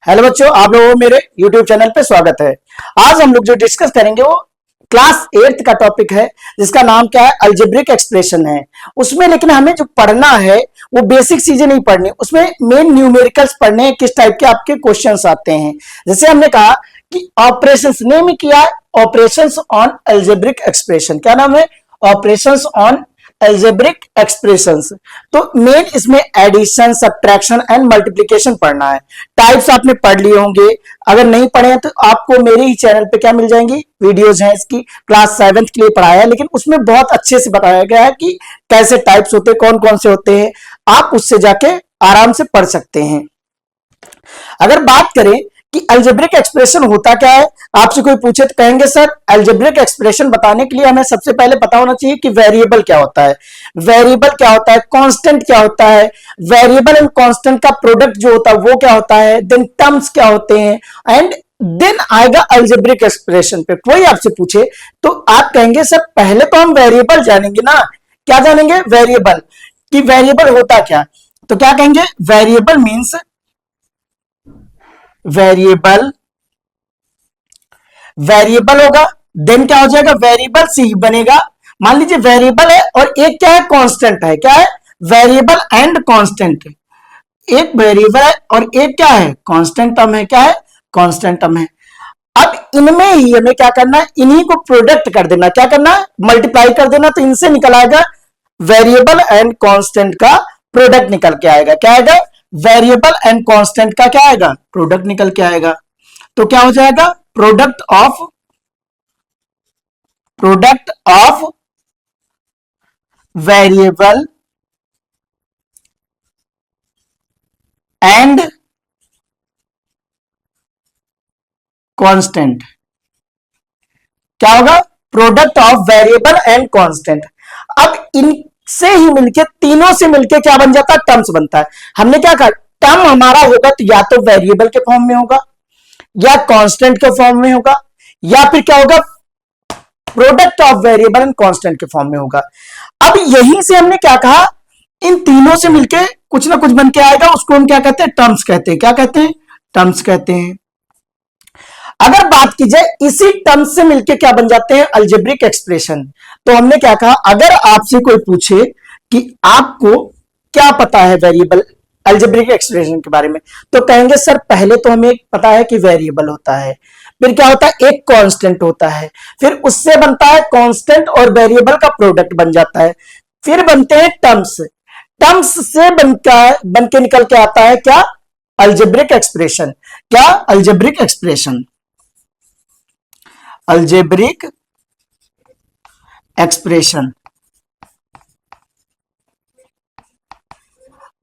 Hello बच्चों, आप लोगों को मेरे YouTube चैनल पे स्वागत है। आज हम लोग जो डिस्कस करेंगे वो क्लास 8th का टॉपिक है, जिसका नाम क्या है, अलजेब्रिक एक्सप्रेशन है। उसमें लेकिन हमें जो पढ़ना है वो बेसिक चीजें नहीं पढ़नी, उसमें मेन न्यूमेरिकल्स पढ़ने हैं, किस टाइप के आपके क्वेश्चंस आते हैं। जैसे हमने कहा कि ऑपरेशंस नेम किया है, ऑपरेशंस ऑन अलजेब्रिक एक्सप्रेशन। क्या नाम है? Operations on algebraic expressions. तो मेन इसमें एडिशन, सब्ट्रैक्शन एंड मल्टीप्लिकेशन पढ़ना है। टाइप्स आपने पढ़ लिए होंगे, अगर नहीं पढ़े हैं तो आपको मेरे ही चैनल पे क्या मिल जाएंगी, वीडियोज हैं इसकी। क्लास 7th के लिए पढ़ाया है, लेकिन उसमें बहुत अच्छे से बताया गया है कि कैसे टाइप्स होते हैं, कौन कौन से होते हैं। आप उससे जाके आराम से पढ़ सकते हैं। अगर बात करें कि अलजेब्रिक एक्सप्रेशन होता क्या है, आपसे कोई पूछे तो कहेंगे सर अलजेब्रिक एक्सप्रेशन बताने के लिए हमें सबसे पहले पता होना चाहिए कि वेरिएबल क्या होता है, वेरिएबल क्या होता है, कांस्टेंट क्या होता है, वेरिएबल एंड कांस्टेंट का प्रोडक्ट जो होता है वो क्या होता है, देन टर्म्स क्या होते हैं, एंड देन आएगा अलजेब्रिक एक्सप्रेशन पे। कोई आपसे पूछे तो आप कहेंगे सर पहले तो हम वेरिएबल जानेंगे ना। क्या जानेंगे? वेरिएबल। कि वेरिएबल होता क्या। तो क्या कहेंगे? वेरिएबल मीन्स, वेरिएबल वेरिएबल होगा, देन क्या हो जाएगा, वेरिएबल सी बनेगा। मान लीजिए वेरिएबल है और एक क्या है, कांस्टेंट है। क्या है? Variable and constant. एक वेरिएबल है और एक क्या है, कांस्टेंट टर्म है। क्या है? कांस्टेंट टर्म है। अब इनमें ही हमें क्या करना है, इन्हीं को प्रोडक्ट कर देना। क्या करना है? मल्टीप्लाई कर देना। तो इनसे निकल आएगा वेरिएबल एंड कांस्टेंट का प्रोडक्ट निकल के आएगा। क्या आएगा? वेरिएबल एंड कांस्टेंट का क्या आएगा, प्रोडक्ट निकल के आएगा। तो क्या हो जाएगा, product of variable and constant. क्या होगा? Product of variable and constant. अब इनसे ही मिलके, तीनों से मिलके क्या बन जाता है, टर्म्स बनता है। हमने क्या कहा, टर्म हमारा होगा तो या तो वेरिएबल के फॉर्म में होगा, या कांस्टेंट के फॉर्म में होगा, या फिर क्या होगा, product of variable and constant के फॉर्म में होगा। अब यहीं से हमने क्या कहा, इन तीनों से मिलके कुछ ना कुछ बन के आएगा, उसको हम क्या कहते हैं, टर्म्स कहते हैं। क्या कहते हैं? टर्म्स कहते हैं। अगर बात की जाए इसी टर्म्स से मिलके क्या बन जाते हैं, अलजेब्रिक एक्सप्रेशन। तो हमने क्या कहा, अगर आपसे कोई पूछे कि आपको क्या पता है वेरिएबल अलजेब्रिक एक्सप्रेशन के बारे में, तो कहेंगे सर पहले तो हमें पता है कि वेरिएबल होता है, फिर क्या होता है, एक कांस्टेंट होता है, फिर उससे बनता है कांस्टेंट और वेरिएबल का प्रोडक्ट बन जाता है, फिर बनते हैं टर्म्स। टर्म्स से बन के निकल के आता है क्या, अलजेब्रिक एक्सप्रेशन। क्या? Algebraic expression. Algebraic expression.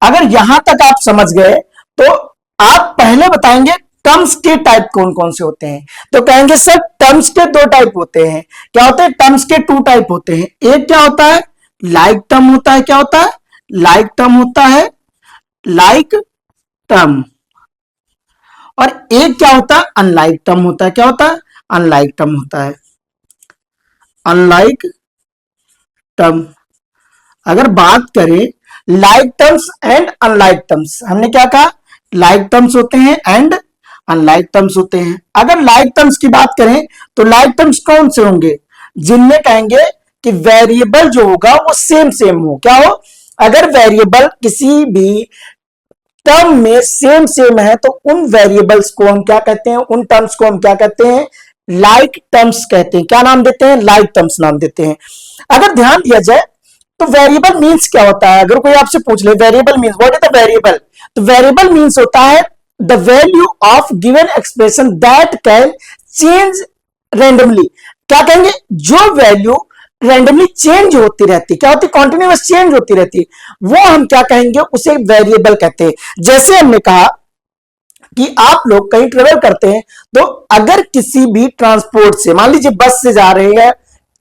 अगर यहां तक आप समझ गए तो आप पहले बताएंगे टर्म्स के टाइप कौन कौन से होते हैं। तो कहेंगे सर टर्म्स के दो टाइप होते हैं। क्या होते हैं? टर्म्स के टू टाइप होते हैं। एक क्या होता है, लाइक टर्म होता है। क्या होता है? लाइक टर्म होता है, लाइक टर्म। और एक क्या होता है, अनलाइक टर्म होता है। क्या होता है? अनलाइक टर्म होता है, अनलाइक टर्म। अगर बात करें like terms and unlike terms, हमने क्या कहा, लाइक टर्म्स होते हैं एंड अनलाइक टर्म्स होते हैं। अगर लाइक टर्म्स की बात करें तो लाइक टर्म्स कौन से होंगे, जिनमें कहेंगे कि वेरिएबल जो होगा वो सेम सेम हो। क्या हो? अगर वेरिएबल किसी भी टर्म में सेम सेम है तो उन वेरिएबल्स को हम क्या कहते हैं, उन टर्म्स को हम क्या कहते हैं, लाइक टर्म्स कहते हैं। क्या नाम देते हैं? लाइक टर्म्स नाम देते हैं। अगर ध्यान दिया जाए तो वेरिएबल मींस क्या होता है, अगर कोई आपसे पूछ ले variable means, what is the variable, तो वेरिएबल मींस होता है the value of given expression that can change randomly. क्या कहेंगे? जो वैल्यू रैंडमली चेंज होती रहती, क्या होती, कॉन्टिन्यूअस चेंज होती रहती, वो हम क्या कहेंगे, उसे वेरिएबल कहते हैं। जैसे हमने कहा कि आप लोग कहीं ट्रेवल करते हैं तो अगर किसी भी ट्रांसपोर्ट से, मान लीजिए बस से जा रहे हैं,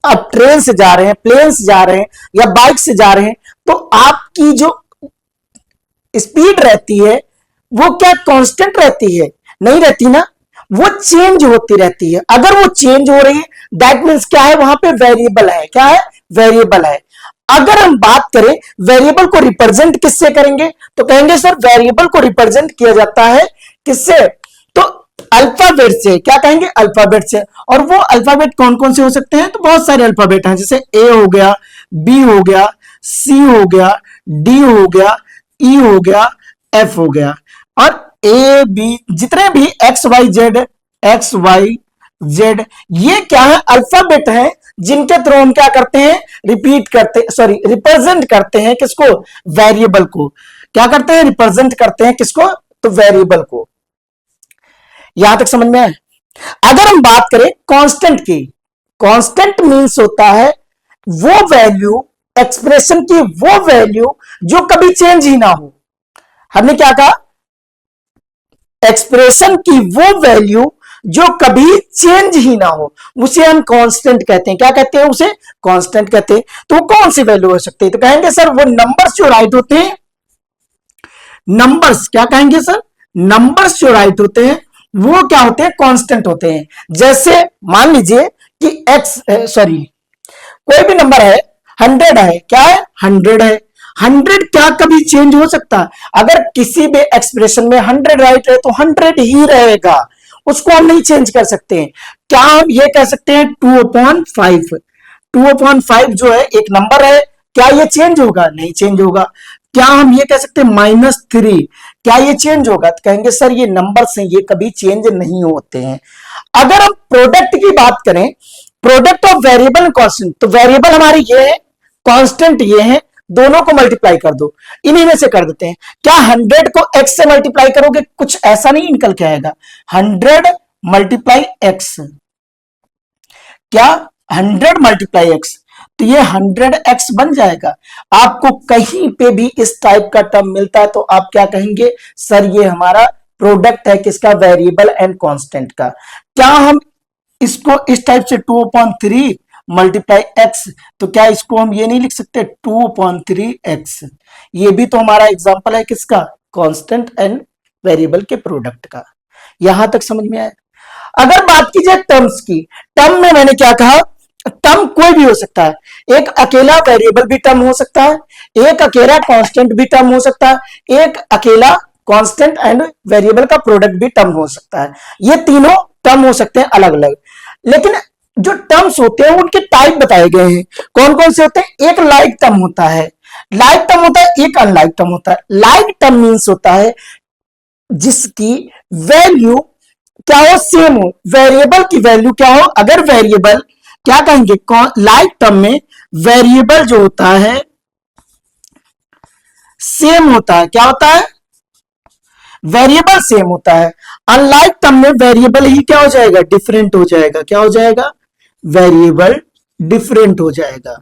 आप ट्रेन से जा रहे हैं, प्लेन से जा रहे हैं, या बाइक से जा रहे हैं, तो आपकी जो स्पीड रहती है वो क्या कांस्टेंट रहती है? नहीं रहती ना, वो चेंज होती रहती है। अगर वो चेंज हो रही है दैट मीन्स क्या है, वहां पे वेरिएबल है। क्या है? वेरिएबल है। अगर हम बात करें वेरिएबल को रिप्रेजेंट किससे करेंगे, तो कहेंगे सर वेरिएबल को रिप्रेजेंट किया जाता है किससे, अल्फाबेट से, क्या कहेंगे अल्फाबेट से। और वो अल्फाबेट कौन कौन से हो सकते हैं, तो बहुत सारे अल्फाबेट हैं, जैसे ए हो गया, बी हो गया, सी हो गया, डी हो गया, ई हो गया, एफ हो गया। और ए बी जितने भी एक्स वाई जेड, ये क्या है, अल्फाबेट है, जिनके थ्रू हम क्या करते हैं, रिपीट करते, सॉरी रिप्रेजेंट करते हैं किसको, वेरिएबल को। क्या करते हैं, रिप्रेजेंट करते हैं किसको, तो वेरिएबल को। यहां तक समझ में आए। अगर हम बात करें कांस्टेंट की, कांस्टेंट मींस होता है वो वैल्यू, एक्सप्रेशन की वो वैल्यू जो कभी चेंज ही ना हो। हमने क्या कहा, एक्सप्रेशन की वो वैल्यू जो कभी चेंज ही ना हो, उसे हम कांस्टेंट कहते हैं। क्या कहते हैं, उसे कांस्टेंट कहते हैं। तो वो कौन सी वैल्यू हो सकती है, तो कहेंगे सर वो नंबर्स जो राइट होते हैं, नंबर्स, क्या कहेंगे सर, नंबर्स जो राइट होते हैं वो क्या होते हैं, कांस्टेंट होते हैं। जैसे मान लीजिए कि एक्स, सॉरी कोई भी नंबर है, 100 है, क्या है, 100 है। 100 क्या कभी चेंज हो सकता है, अगर किसी भी एक्सप्रेशन में 100 राइट है तो 100 ही रहेगा, उसको हम नहीं चेंज कर सकते हैं। क्या हम ये कह सकते हैं 2/5, 2/5 जो है एक नंबर है, क्या ये चेंज होगा, नहीं चेंज होगा। क्या हम ये कह सकते हैं -3, क्या ये चेंज होगा, तो कहेंगे सर ये नंबर्स हैं, ये कभी चेंज नहीं होते हैं। अगर हम प्रोडक्ट की बात करें, प्रोडक्ट ऑफ वेरिएबल कांस्टेंट, तो वेरिएबल हमारी ये है, कांस्टेंट ये है, दोनों को मल्टीप्लाई कर दो, इन्हीं में से कर देते हैं। क्या 100 को x से मल्टीप्लाई करोगे, कुछ ऐसा नहीं निकल के आएगा, 100 मल्टीप्लाई x, क्या 100 मल्टीप्लाई x, तो ये 100x बन जाएगा। आपको कहीं पे भी इस टाइप का टर्म मिलता है तो आप क्या कहेंगे, सर ये हमारा प्रोडक्ट है किसका, वेरिएबल एंड कांस्टेंट का। क्या हम इसको इस टाइप से 2/3 मल्टीप्लाई एक्स, तो क्या इसको हम ये नहीं लिख सकते 2/3x, ये भी तो हमारा एग्जांपल है किसका, कांस्टेंट एंड वेरिएबल के प्रोडक्ट का। यहां तक समझ में आया। अगर बात की जाए टर्म्स की, टर्म में मैंने क्या कहा, टर्म कोई भी हो सकता है, एक अकेला वेरिएबल भी टर्म हो सकता है, एक अकेला कांस्टेंट भी टर्म हो सकता है, एक अकेला कांस्टेंट एंड वेरिएबल का प्रोडक्ट भी टर्म हो सकता है। ये तीनों टर्म हो सकते हैं अलग अलग। लेकिन जो टर्म्स होते हैं उनके टाइप बताए गए हैं, कौन कौन से होते हैं, एक लाइक टर्म होता है, लाइक टर्म होता है, एक अनलाइक टर्म होता है। लाइक टर्म मीन्स होता है जिसकी वैल्यू क्या हो, सेम हो, वेरिएबल की वैल्यू क्या हो, अगर वेरिएबल, क्या कहेंगे, लाइक टर्म में वेरिएबल जो होता है सेम होता है, क्या होता है, वेरिएबल सेम होता है। अनलाइक टर्म में वेरिएबल ही क्या हो जाएगा, डिफरेंट हो जाएगा, क्या हो जाएगा, वेरिएबल डिफरेंट हो जाएगा।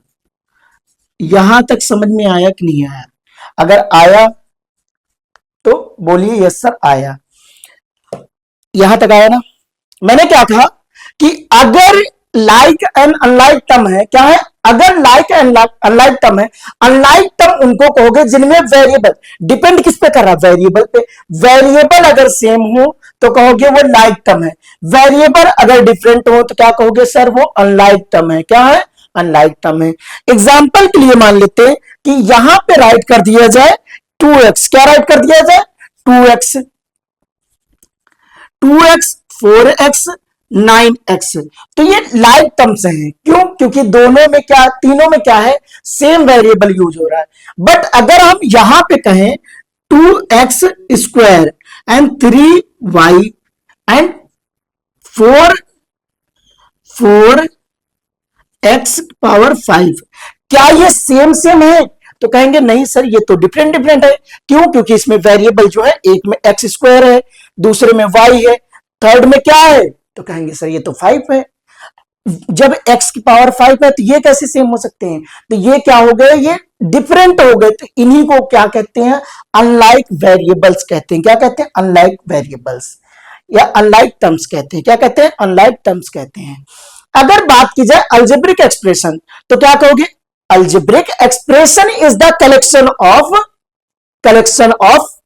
यहां तक समझ में आया कि नहीं आया, अगर आया तो बोलिए यस सर आया। यहां तक आया ना। मैंने क्या कहा कि अगर लाइक एंड अनलाइक टर्म है, क्या है, अगर लाइक एंड अनलाइक टर्म है, अनलाइक टर्म उनको कहोगे जिनमें वेरिएबल डिपेंड किस पे कर रहा है, वेरिएबल पे। वेरिएबल अगर सेम हो तो कहोगे वो लाइक टर्म है, वेरिएबल अगर डिफरेंट हो तो क्या कहोगे, सर वो अनलाइक टर्म है, क्या है, अनलाइक टर्म है। एग्जाम्पल के लिए मान लेते हैं कि यहां पे राइट कर दिया जाए 2x, क्या राइट कर दिया जाए 2x, 2x 4x 9x, तो ये लाइक टर्म्स हैं। क्यों, क्योंकि दोनों में क्या, तीनों में क्या है, सेम वेरिएबल यूज हो रहा है। बट अगर हम यहां पे कहें 2x square and 3y and 4x power 5, क्या ये सेम सेम है, तो कहेंगे नहीं सर ये तो डिफरेंट डिफरेंट है। क्यों, क्योंकि इसमें वेरिएबल जो है एक में एक्स स्क्वायर है, दूसरे में वाई है, थर्ड में क्या है, तो कहेंगे सर ये तो 5 है। जब x की पावर 5 है तो ये कैसे सेम हो सकते हैं, तो ये क्या हो गए, ये डिफरेंट हो गए। तो इन्हीं को क्या कहते हैं, अनलाइक वेरिएबल्स कहते हैं। क्या कहते हैं, अनलाइक वेरिएबल्स या अनलाइक टर्म्स कहते हैं। क्या कहते हैं, अनलाइक टर्म्स कहते हैं। अगर बात की जाए अलजेब्रिक एक्सप्रेशन, तो क्या कहोगे, algebraic expression is the collection of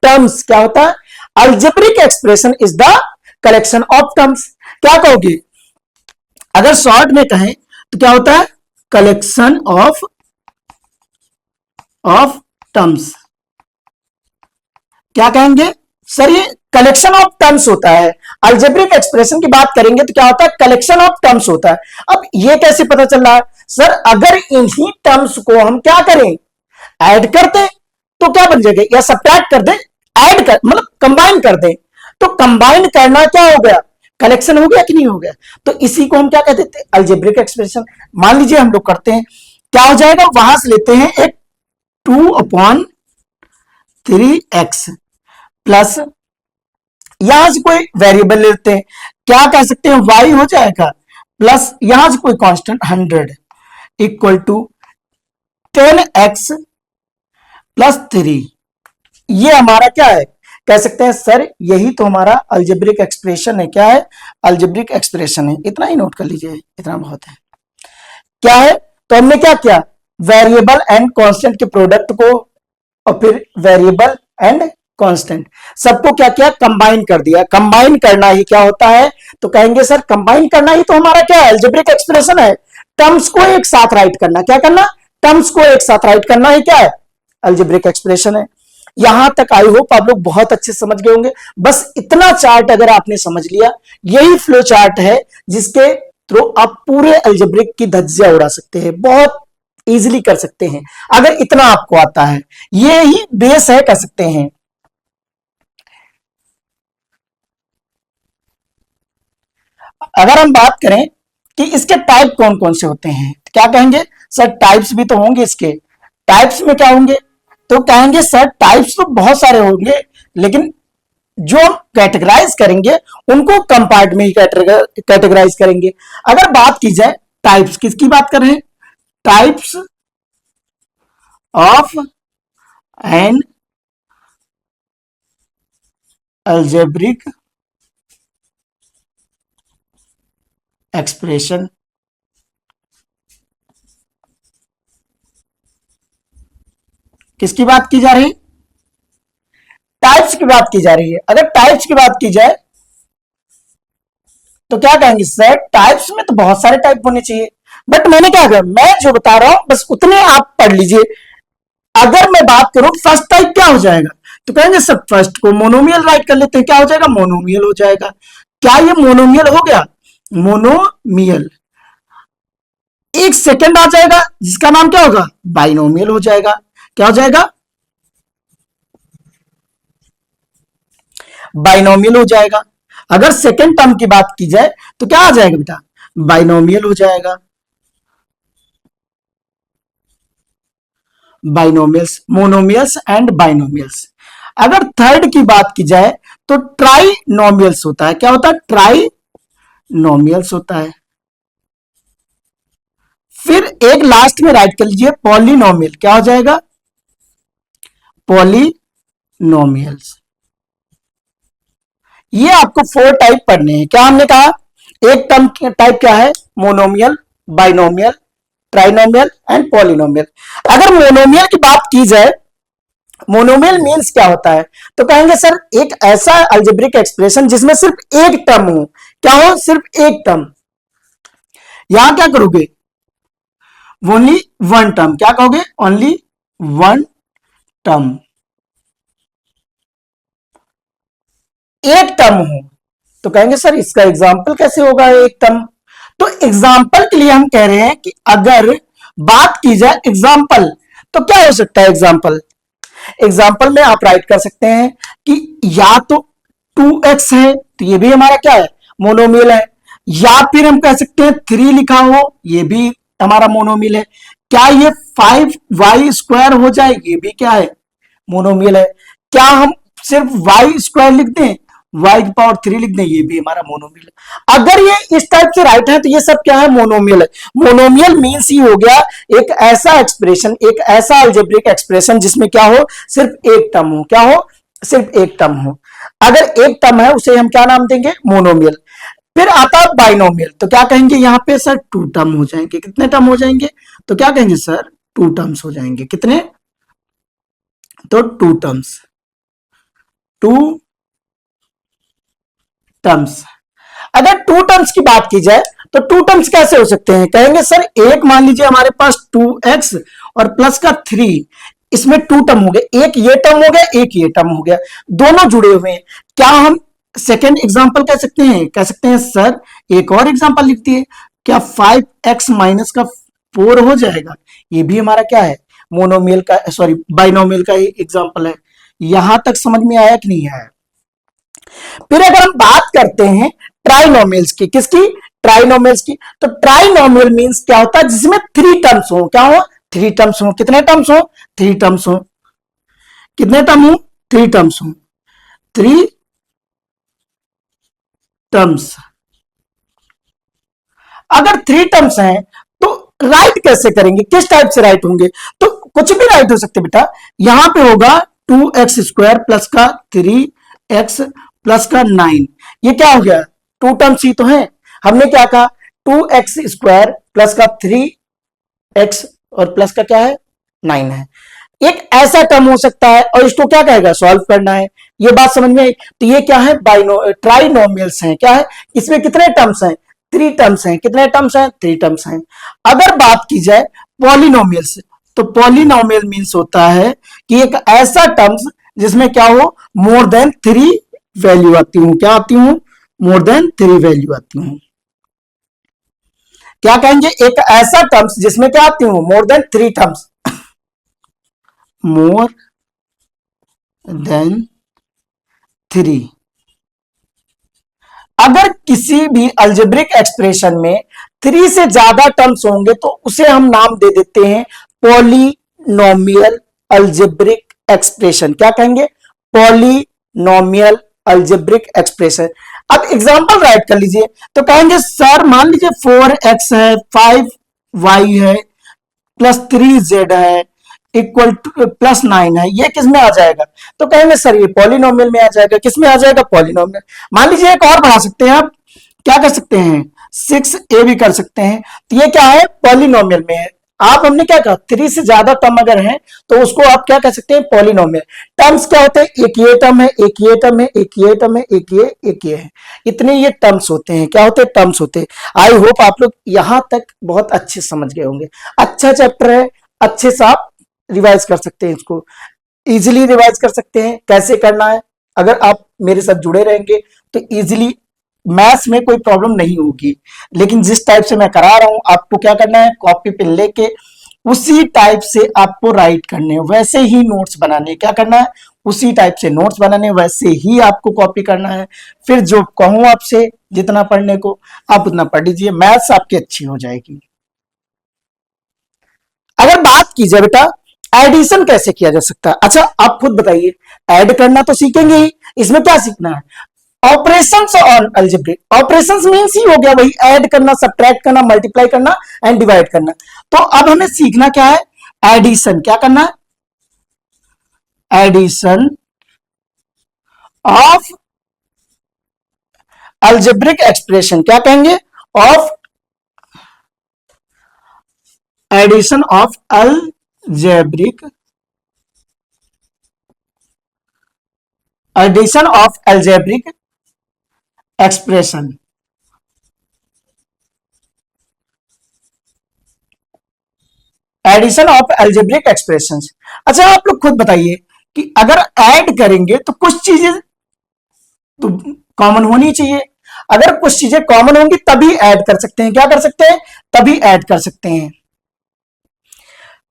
terms. क्या होता है, algebraic expression is the collection of terms. क्या कहोगे, अगर शॉर्ट में कहें तो क्या होता है, कलेक्शन ऑफ टर्म्स। क्या कहेंगे सर, ये कलेक्शन ऑफ टर्म्स होता है। अलजेब्रिक एक्सप्रेशन की बात करेंगे तो क्या होता है, कलेक्शन ऑफ टर्म्स होता है। अब ये कैसे पता चल रहा है सर, अगर इन्हीं टर्म्स को हम क्या करें, ऐड कर दें तो क्या बन जाएगा, या सब्ट्रैक्ट कर दें, ऐड कर मतलब कंबाइन कर दें, तो कंबाइन करना क्या हो गया, कलेक्शन हो गया कि नहीं हो गया। तो इसी को हम क्या कहते हैं, अलजेब्रिक एक्सप्रेशन। मान लीजिए हम लोग करते हैं, क्या हो जाएगा, वहां से लेते हैं एक 2/3x प्लस, यहां से कोई वेरिएबल लेते हैं, क्या कह सकते हैं, y हो जाएगा, प्लस यहां से कोई constant 100 equal to 10x plus 3। ये हमारा क्या है, कह सकते हैं सर यही तो हमारा अलजेब्रिक एक्सप्रेशन है। क्या है, अलजेब्रिक एक्सप्रेशन है। इतना ही नोट कर लीजिए, इतना बहुत है। क्या है, तो हमने क्या किया, वेरिएबल एंड कांस्टेंट के प्रोडक्ट को और फिर वेरिएबल एंड कांस्टेंट सबको क्या किया, कंबाइन कर दिया। कंबाइन करना ही क्या होता है, तो कहेंगे सर कंबाइन करना ही तो हमारा क्या है, अलजेब्रिक एक्सप्रेशन है। टर्म्स को एक साथ राइट करना, क्या करना, टर्म्स को एक साथ राइट करना ही क्या है, अलजेब्रिक एक्सप्रेशन है। यहां तक आई होप आप लोग बहुत अच्छे समझ गए होंगे। बस इतना चार्ट अगर आपने समझ लिया, यही फ्लो चार्ट है जिसके थ्रू आप पूरे अलजेब्रिक की धज्जियां उड़ा सकते हैं, बहुत इजीली कर सकते हैं अगर इतना आपको आता है। ये ही बेस है, कह सकते हैं। अगर हम बात करें कि इसके टाइप कौन कौन से होते हैं, तो क्या कहेंगे सर, टाइप्स भी तो होंगे इसके। टाइप्स में क्या होंगे, तो कहेंगे सर टाइप्स तो बहुत सारे होंगे, लेकिन जो कैटेगराइज करेंगे उनको कम पार्ट में ही कैटेगराइज करेंगे। अगर बात की जाए टाइप्स, किसकी बात कर रहे हैं, types of an algebraic expression. किसकी बात की जा रही है, टाइप्स की बात की जा रही है। अगर टाइप्स की बात की जाए तो क्या कहेंगे सर, टाइप्स में तो बहुत सारे टाइप होने चाहिए, बट मैंने क्या कहा, मैं जो बता रहा हूं बस उतने आप पढ़ लीजिए। अगर मैं बात करूं फर्स्ट टाइप क्या हो जाएगा, तो कहेंगे सर फर्स्ट को मोनोमियल राइट कर लेते हैं, क्या हो जाएगा, मोनोमियल हो जाएगा। क्या ये मोनोमियल हो गया, मोनोमियल। एक सेकंड आ जाएगा जिसका नाम क्या होगा, बाइनोमियल हो जाएगा। क्या हो जाएगा, बाइनोमियल हो जाएगा। अगर सेकेंड टर्म की बात की जाए तो क्या आ जाएगा बेटा, बाइनोमियल हो जाएगा। Binomials, monomials and binomials. अगर थर्ड की बात की जाए तो ट्राइनोमियल्स होता है। क्या होता है, ट्राइनोमियल्स होता है। फिर एक लास्ट में राइट कर लीजिए, पॉलिनोमियल। क्या हो जाएगा, पॉलिनोमियल्स। ये आपको 4 टाइप पढ़ने हैं। क्या हमने कहा, एक टर्म टाइप क्या है, monomial, binomial, trinomial and polynomial. अगर मोनोमियल की बात की जाए, मोनोमियल मीन्स क्या होता है, तो कहेंगे सर एक ऐसा अलजेब्रिक एक्सप्रेशन जिसमें सिर्फ एक टर्म हो। क्या हो, सिर्फ एक टर्म। यहां क्या करोगे, ओनली वन टर्म। क्या कहोगे, ओनली वन टर्म, एक टर्म हो। तो कहेंगे सर इसका एग्जाम्पल कैसे होगा एक टर्म, तो एग्जाम्पल के लिए हम कह रहे हैं कि अगर बात की जाए एग्जाम्पल, तो क्या हो सकता है एग्जाम्पल। एग्जाम्पल में आप राइट कर सकते हैं कि या तो 2x है, तो ये भी हमारा क्या है, मोनोमियल है। या फिर हम कह सकते हैं 3 लिखा हो, ये भी हमारा मोनोमियल है। क्या ये 5y² हो जाए, ये भी क्या है, मोनोमियल है। क्या हम सिर्फ y² लिख दें, y⁻3 लिख दें, ये भी हमारा मोनोमियल है। अगर ये इस टाइप से राइट है तो ये सब क्या है, मोनोमियल है। मोनोमियल मीन्स ही हो गया एक ऐसा एक्सप्रेशन, एक ऐसा अलजेब्रिक एक्सप्रेशन जिसमें क्या हो, सिर्फ एक टर्म हो। क्या हो, सिर्फ एक टर्म हो। अगर एक टर्म है उसे हम क्या नाम देंगे, मोनोमियल। फिर आता है बाइनोमियल, तो क्या कहेंगे यहाँ पे सर, 2 टर्म हो जाएंगे। कितने टर्म हो जाएंगे, तो क्या कहेंगे सर, 2 टर्म्स हो जाएंगे। कितने, तो 2 टर्म्स, 2 टर्म्स। अगर 2 टर्म्स की बात की जाए तो 2 टर्म्स कैसे हो सकते हैं, कहेंगे सर एक मान लीजिए हमारे पास 2x और प्लस का 3, इसमें टू टर्म हो गए, एक ये टर्म हो गया, एक ये टर्म हो गया, दोनों जुड़े हुए हैं। क्या हम सेकेंड एग्जाम्पल कह सकते हैं? कह सकते हैं सर एक और एग्जाम्पल लिख दिए, क्या 5x माइनस का 4 हो जाएगा? ये भी हमारा क्या है? मोनोमियल का, सॉरी बाइनोमियल का एग्जाम्पल है। यहां तक समझ में आया कि नहीं आया? फिर अगर हम बात करते हैं ट्राइनोमियल्स की, किसकी? ट्राइनोमियल्स की। तो ट्राइनोमियल मींस क्या होता है? जिसमें थ्री टर्म्स हो। क्या हो? थ्री टर्म्स हो। कितने टर्म्स हो? थ्री टर्म्स हो। कितने टर्म हो? थ्री टर्म्स हो। Three terms. अगर थ्री टर्म्स हैं तो राइट कैसे करेंगे? किस टाइप से राइट होंगे? तो कुछ भी राइट हो सकते बेटा। यहां पे होगा 2x² प्लस का 3x प्लस का 9। ये क्या हो गया? टू टर्म्स ही तो है। हमने क्या कहा? 2x² प्लस का 3x और प्लस का क्या है? 9 है। एक ऐसा टर्म हो सकता है और इसको क्या कहेगा? सॉल्व करना है। ये बात समझ में आई? तो ये क्या है? ट्राइनोमियल्स हैं। क्या है? इसमें कितने टर्म्स हैं? थ्री टर्म्स हैं। कितने टर्म्स हैं? थ्री टर्म्स हैं। अगर बात की जाए पॉलिनोमियल्स, तो पॉलिनोमियल मीन्स होता है कि एक ऐसा टर्म्स जिसमें क्या हो? मोर देन थ्री वैल्यू आती हूं। क्या आती हूं? मोर देन थ्री वैल्यू आती हूं। क्या कहेंगे? एक ऐसा टर्म्स जिसमें क्या आती हूं? More than three terms. More than three. अगर किसी भी अल्जेब्रिक एक्सप्रेशन में थ्री से ज्यादा टर्म्स होंगे तो उसे हम नाम दे देते हैं पॉलिनोमियल अल्जेब्रिक एक्सप्रेशन। क्या कहेंगे? Polynomial algebraic expression. अब एग्जांपल राइट कर लीजिए। तो कहेंगे सर मान लीजिए 4x है, 5y है, +3z है, इक्वल टू +9 है। ये किस में आ जाएगा? तो कहेंगे सर ये पॉलिनोमियल में आ जाएगा। किस में आ जाएगा? पॉलिनोमियल। मान लीजिए एक और बढ़ा सकते हैं आप। क्या कर सकते हैं? 6a भी कर सकते हैं। तो ये क्या है? पॉलिनोमियल में है। आप हमने क्या कहा? थ्री से ज्यादा टर्म अगर है तो उसको आप क्या कह सकते हैं? पॉलिनोमियल। टर्म्स क्या होते हैं? एक ये टर्म है, एक ये टर्म है, एक ये टर्म है, एक ये है। इतने ये टर्म्स होते हैं। क्या होते हैं? टर्म्स होते हैं। आई होप आप लोग यहां तक बहुत अच्छे समझ गए होंगे। अच्छा चैप्टर है, अच्छे से आप रिवाइज कर सकते हैं इसको, इजीली रिवाइज कर सकते हैं। कैसे करना है? अगर आप मेरे साथ जुड़े रहेंगे तो इजीली मैथ्स में कोई प्रॉब्लम नहीं होगी। लेकिन जिस टाइप से मैं करा रहा हूं, आपको क्या करना है? कॉपी पे लेके उसी टाइप से आपको राइट करने हैं, वैसे ही नोट्स बनाने हैं। क्या करना है? उसी टाइप से नोट्स बनाने, वैसे ही आपको कॉपी करना है। फिर जो कहूं आपसे जितना पढ़ने को, आप उतना पढ़ लीजिए, मैथ्स आपकी अच्छी हो जाएगी। अगर बात की जाए बेटा एडिशन कैसे किया जा सकता है, अच्छा आप खुद बताइए। ऐड करना तो सीखेंगे ही, इसमें क्या सीखना है? Operations on algebraic. Operations means he हो गया वही ऐड करना, सब्ट्रैक्ट करना, मल्टीप्लाई करना एंड डिवाइड करना। तो अब हमें सीखना क्या है? एडिशन। क्या करना है? Addition of algebraic expression. क्या कहेंगे? Of addition of algebraic, addition of algebraic expression. Addition of algebraic expressions. अच्छा आप लोग खुद बताइए कि अगर ऐड करेंगे तो कुछ चीजें तो कॉमन होनी चाहिए। अगर कुछ चीजें कॉमन होंगी तभी ऐड कर सकते हैं। क्या कर सकते हैं? तभी ऐड कर सकते हैं।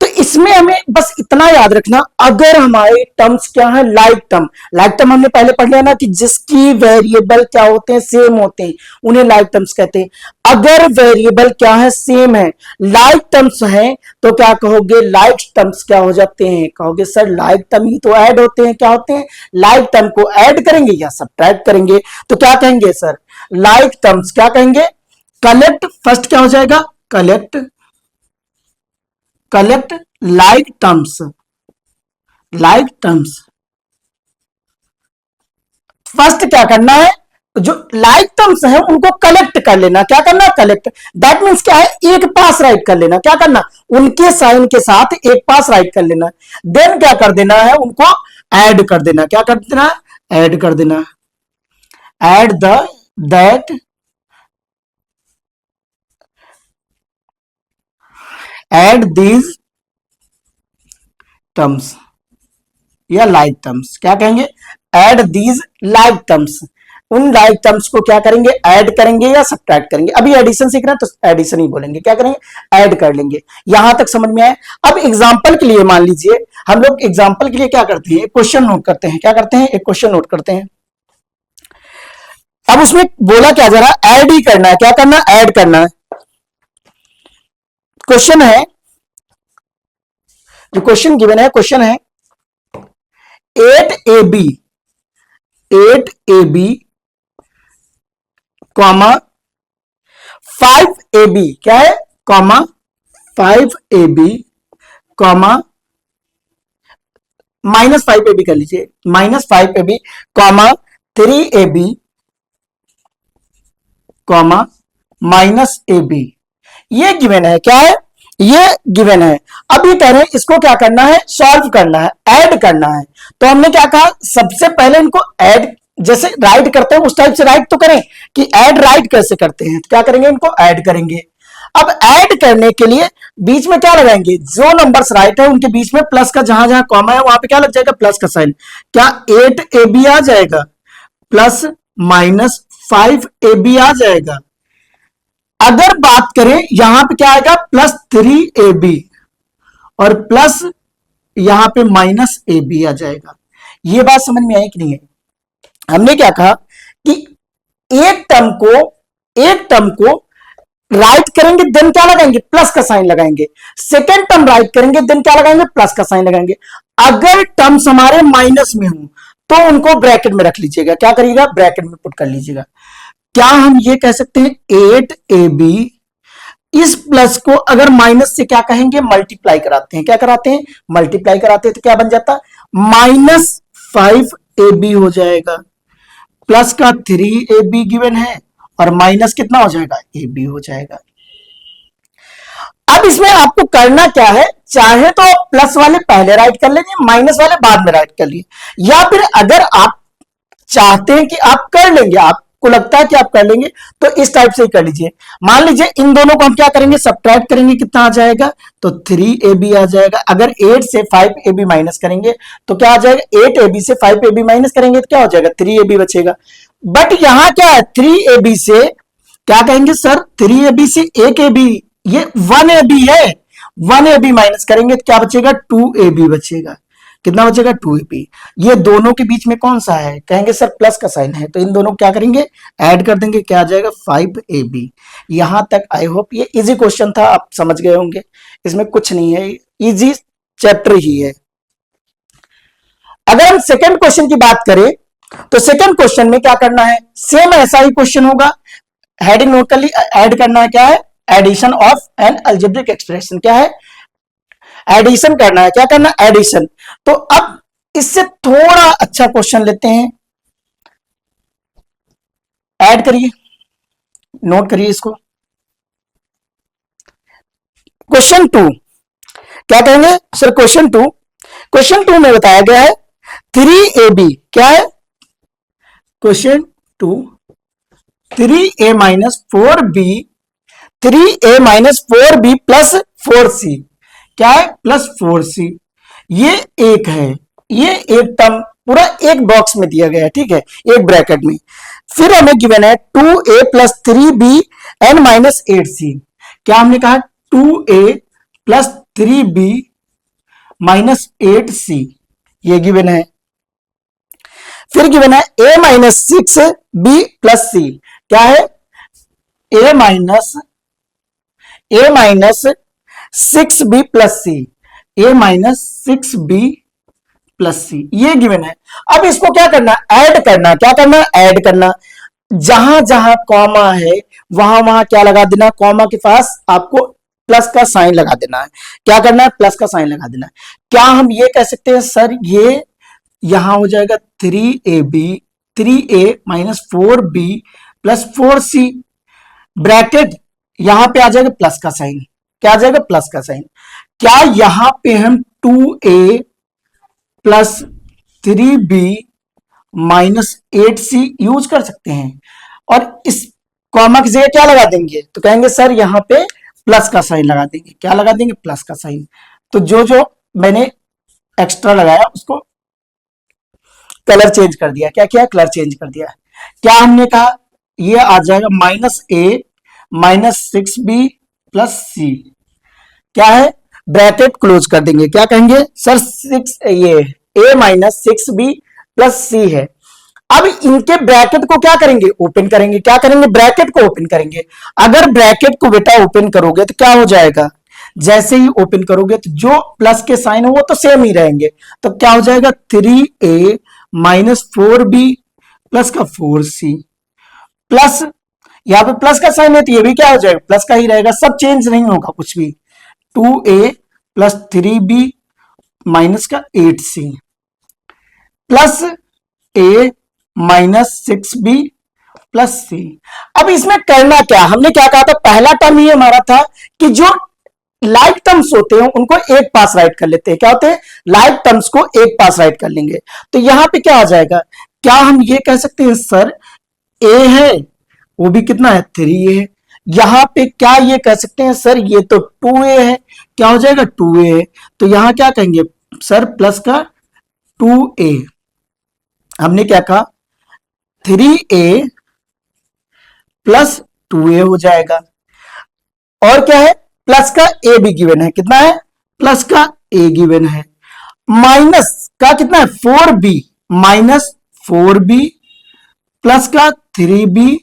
तो इसमें हमें बस इतना याद रखना, अगर हमारे टर्म्स क्या है? Like term. लाइक टर्म हमने पहले पढ़ लिया ना कि जिसकी वेरिएबल क्या होते हैं? सेम होते हैं, उन्हें लाइक टर्म्स कहते हैं। अगर वेरिएबल क्या है? सेम है, लाइक टर्म्स हैं, तो क्या कहोगे? लाइक टर्म्स क्या हो जाते हैं? कहोगे सर लाइक टर्म ही तो ऐड होते हैं। क्या होते हैं? लाइक टर्म को ऐड करेंगे या सब्ट्रैक्ट करेंगे तो क्या कहेंगे सर? Like terms. क्या कहेंगे? कलेक्ट। फर्स्ट क्या हो जाएगा? Collect. Collect like terms. Like terms. First क्या करना है? जो लाइक टर्म्स है उनको कलेक्ट कर लेना। क्या करना? कलेक्ट। दैट मीन्स क्या है? एक पास राइट कर लेना। क्या करना? उनके साइन के साथ एक पास राइट कर लेना। देन क्या कर देना है? उनको ऐड कर देना। क्या कर देना? ऐड कर देना। Add the that add these terms या लाइक टर्म्स, क्या कहेंगे, ऐड दीज लाइक टर्म्स, उन लाइक टर्म्स को क्या करेंगे, ऐड करेंगे या सब्ट्रैक्ट करेंगे। अभी एडिशन सीख रहे हैं तो एडिशन ही बोलेंगे, क्या करेंगे, ऐड कर लेंगे। यहां तक समझ में आए। अब एग्जांपल के लिए मान लीजिए, हम लोग एग्जांपल के लिए क्या करते हैं, क्वेश्चन नोट करते हैं, क्या करते हैं, एक क्वेश्चन नोट करते हैं। अब उसमें बोला क्या जा रहा है, ऐड ही करना है, क्या करना है, ऐड करना है। क्वेश्चन है, जो क्वेश्चन गिवन है, क्वेश्चन है 8ab 8ab कॉमा 5ab, क्या है, कॉमा 5ab कॉमा -5ab कर लीजिए, -5ab comma 3ab comma -ab, ये गिवन है, क्या है, ये गिवन है। अब ये कह रहे हैं इसको क्या करना है, सॉल्व करना है, ऐड करना है। तो हमने क्या कहा, सबसे पहले इनको ऐड, जैसे राइट करते हैं उस टाइप से राइट तो करें, कि ऐड राइट कैसे करते हैं, तो क्या करेंगे, इनको ऐड करेंगे। अब ऐड करने के लिए बीच में क्या लगाएंगे, जो नंबर्स राइट है उनके बीच में प्लस का, जहां जहां कॉमा है वहां पे क्या लग जाएगा, प्लस का साइन। क्या 8ab आ जाएगा, प्लस -5ab आ जाएगा। अगर बात करें यहां पे क्या आएगा, +3ab और प्लस यहां पे -ab आ जाएगा। ये बात समझ में आई कि नहीं है। हमने क्या कहा कि एक टर्म को राइट करेंगे देन क्या लगाएंगे, प्लस का साइन लगाएंगे। सेकेंड टर्म राइट करेंगे देन क्या लगाएंगे, प्लस का साइन लगाएंगे। अगर टर्म्स हमारे माइनस में हो तो उनको ब्रैकेट में रख लीजिएगा, क्या करिएगा, ब्रैकेट में पुट कर लीजिएगा। क्या हम ये कह सकते हैं 8ab, इस प्लस को अगर माइनस से क्या कहेंगे, मल्टीप्लाई कराते हैं, क्या कराते हैं, मल्टीप्लाई कराते हैं, तो क्या बन जाता, -5ab हो जाएगा, प्लस का 3ab गिवन है और माइनस कितना हो जाएगा, ab हो जाएगा। अब इसमें आपको करना क्या है, चाहे तो प्लस वाले पहले राइट कर लेंगे, माइनस वाले बाद में राइट कर लिए, या फिर अगर आप चाहते हैं कि आप कर लेंगे, आपको लगता है कि आप कर लेंगे, तो इस टाइप से ही कर लीजिए। मान लीजिए इन दोनों को हम क्या करेंगे, सब्ट्रैक्ट करेंगे, कितना आ जाएगा, तो 3ab आ जाएगा। अगर 8 से 5ab माइनस करेंगे तो क्या आ जाएगा, 8ab से 5ab माइनस करेंगे तो क्या हो जाएगा, 3ab बचेगा। बट यहां क्या है, 3ab से क्या कहेंगे सर, 3ab से 1ab, ये 1ab है, 1ab माइनस करेंगे तो क्या बचेगा, 2ab बचेगा। कितना बचेगा, 2ab। ये दोनों के बीच में कौन सा है, कहेंगे सर प्लस का साइन है, तो इन दोनों को क्या करेंगे, ऐड कर देंगे, क्या आ जाएगा, 5ab। यहां तक आई होप ये इजी क्वेश्चन था, आप समझ गए होंगे, इसमें कुछ नहीं है, इजी चैप्टर ही है। अगर हम सेकंड क्वेश्चन की बात करें तो सेकंड क्वेश्चन में क्या करना है, सेम ऐसा ही क्वेश्चन होगा, हेडिंग नोट कर ली, ऐड करना है, क्या है, addition of an algebraic expression, क्या है, एडिशन करना है, क्या करना है, एडिशन। तो अब इससे थोड़ा अच्छा क्वेश्चन लेते हैं, ऐड करिए, नोट करिए इसको। क्वेश्चन 2 क्या कहेंगे सर, क्वेश्चन टू में बताया गया है 3ab, क्या है, question 2 3a minus 4b plus 4c, क्या है, प्लस 4c। ये एक है, ये एक टर्म पूरा एक बॉक्स में दिया गया है, ठीक है, एक ब्रैकेट में। फिर हमें गिवन है 2a plus 3b n minus 8c। क्या हमने कहा, 2a plus 3b minus 8c, ये गिवन है। फिर गिवन है a minus 6b plus c, क्या है, a minus 6b plus c, a minus 6b plus c, ये गिवन है। अब इसको क्या करना, ऐड करना, क्या करना, ऐड करना। जहां जहां कॉमा है वहां वहां क्या लगा देना, कॉमा के पास आपको प्लस का साइन लगा देना है। क्या करना है, प्लस का साइन लगा देना है। क्या हम ये कह सकते हैं सर, ये यहां हो जाएगा 3a minus 4b plus 4c, bracket यहां पे आ जाएगा प्लस का साइन, क्या आ जाएगा, प्लस का साइन। क्या यहां पे हम 2a plus 3b minus 8c use कर सकते हैं, और इस कॉमा की जगह क्या लगा देंगे, तो कहेंगे सर यहां पे प्लस का साइन लगा देंगे, क्या लगा देंगे, प्लस का साइन। तो जो जो मैंने एक्स्ट्रा लगाया, उसको कलर चेंज कर दिया। क्या किया? कलर चेंज कर दिया। क्या हमने कहा? ये आ जाएगा -a -6b प्लस सी। क्या है? ब्रैकेट क्लोज कर देंगे। क्या कहेंगे सर? ये a -6b प्लस सी है। अब इनके ब्रैकेट को क्या करेंगे? ओपन करेंगे। क्या करेंगे? ब्रैकेट को ओपन करेंगे। अगर ब्रैकेट को बेटा ओपन करोगे तो क्या हो जाएगा? जैसे ही ओपन करोगे तो जो प्लस के साइन हो वो तो सेम ही रहेंगे। तो क्या हो जाएगा? 3a -4b प्लस का 4c प्लस, यहां पे प्लस का साइन है तो ये भी क्या हो जाएगा? प्लस का ही रहेगा, सब चेंज नहीं होगा कुछ भी। 2a प्लस 3b माइनस का 8c plus a -6b plus सी। अब इसमें करना क्या? हमने क्या कहा था? पहला टर्म ये हमारा था कि जो लाइक टर्म्स होते हैं उनको एक पास राइट कर लेते हैं। क्या होते हैं? लाइक टर्म्स को एक पास राइट कर लेंगे। तो यहां पे क्या आ जाएगा? क्या हम ये कह सकते हैं सर ए है, वो भी कितना है? 3a है। यहां पे क्या ये कह सकते हैं सर ये तो 2a है। क्या हो जाएगा? 2a है। तो यहां क्या कहेंगे सर? प्लस का 2a। हमने क्या कहा? 3a प्लस 2a हो जाएगा। और क्या है? प्लस का a भी गिवन है। कितना है? प्लस का a गिवन है। माइनस का कितना है? 4b -4b प्लस का 3b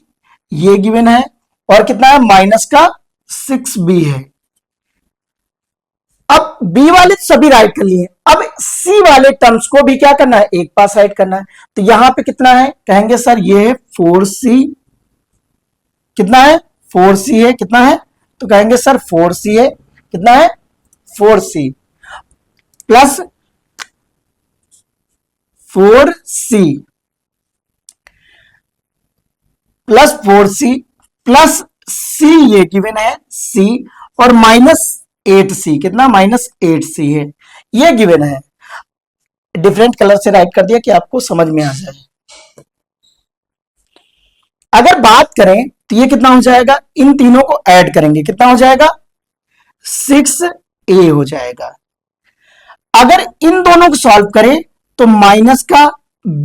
ये गिवन है। और कितना है? माइनस का 6b है। अब b वाले सभी राइट कर लिए। अब c वाले टर्म्स को भी क्या करना है? एक पास राइट करना है। तो यहां पे कितना है? कहेंगे सर ये है 4c। कितना है? 4c है। कितना है? तो कहेंगे सर 4c है। कितना है? 4c plus 4c plus 4c plus c ये गिवन है c और -8c। कितना? -8c है, ये गिवन है। डिफरेंट कलर से राइट कर दिया कि आपको समझ में आ जाए। अगर बात करें तो ये कितना हो जाएगा? इन तीनों को ऐड करेंगे। कितना हो जाएगा? 6a हो जाएगा। अगर इन दोनों को सॉल्व करें तो माइनस का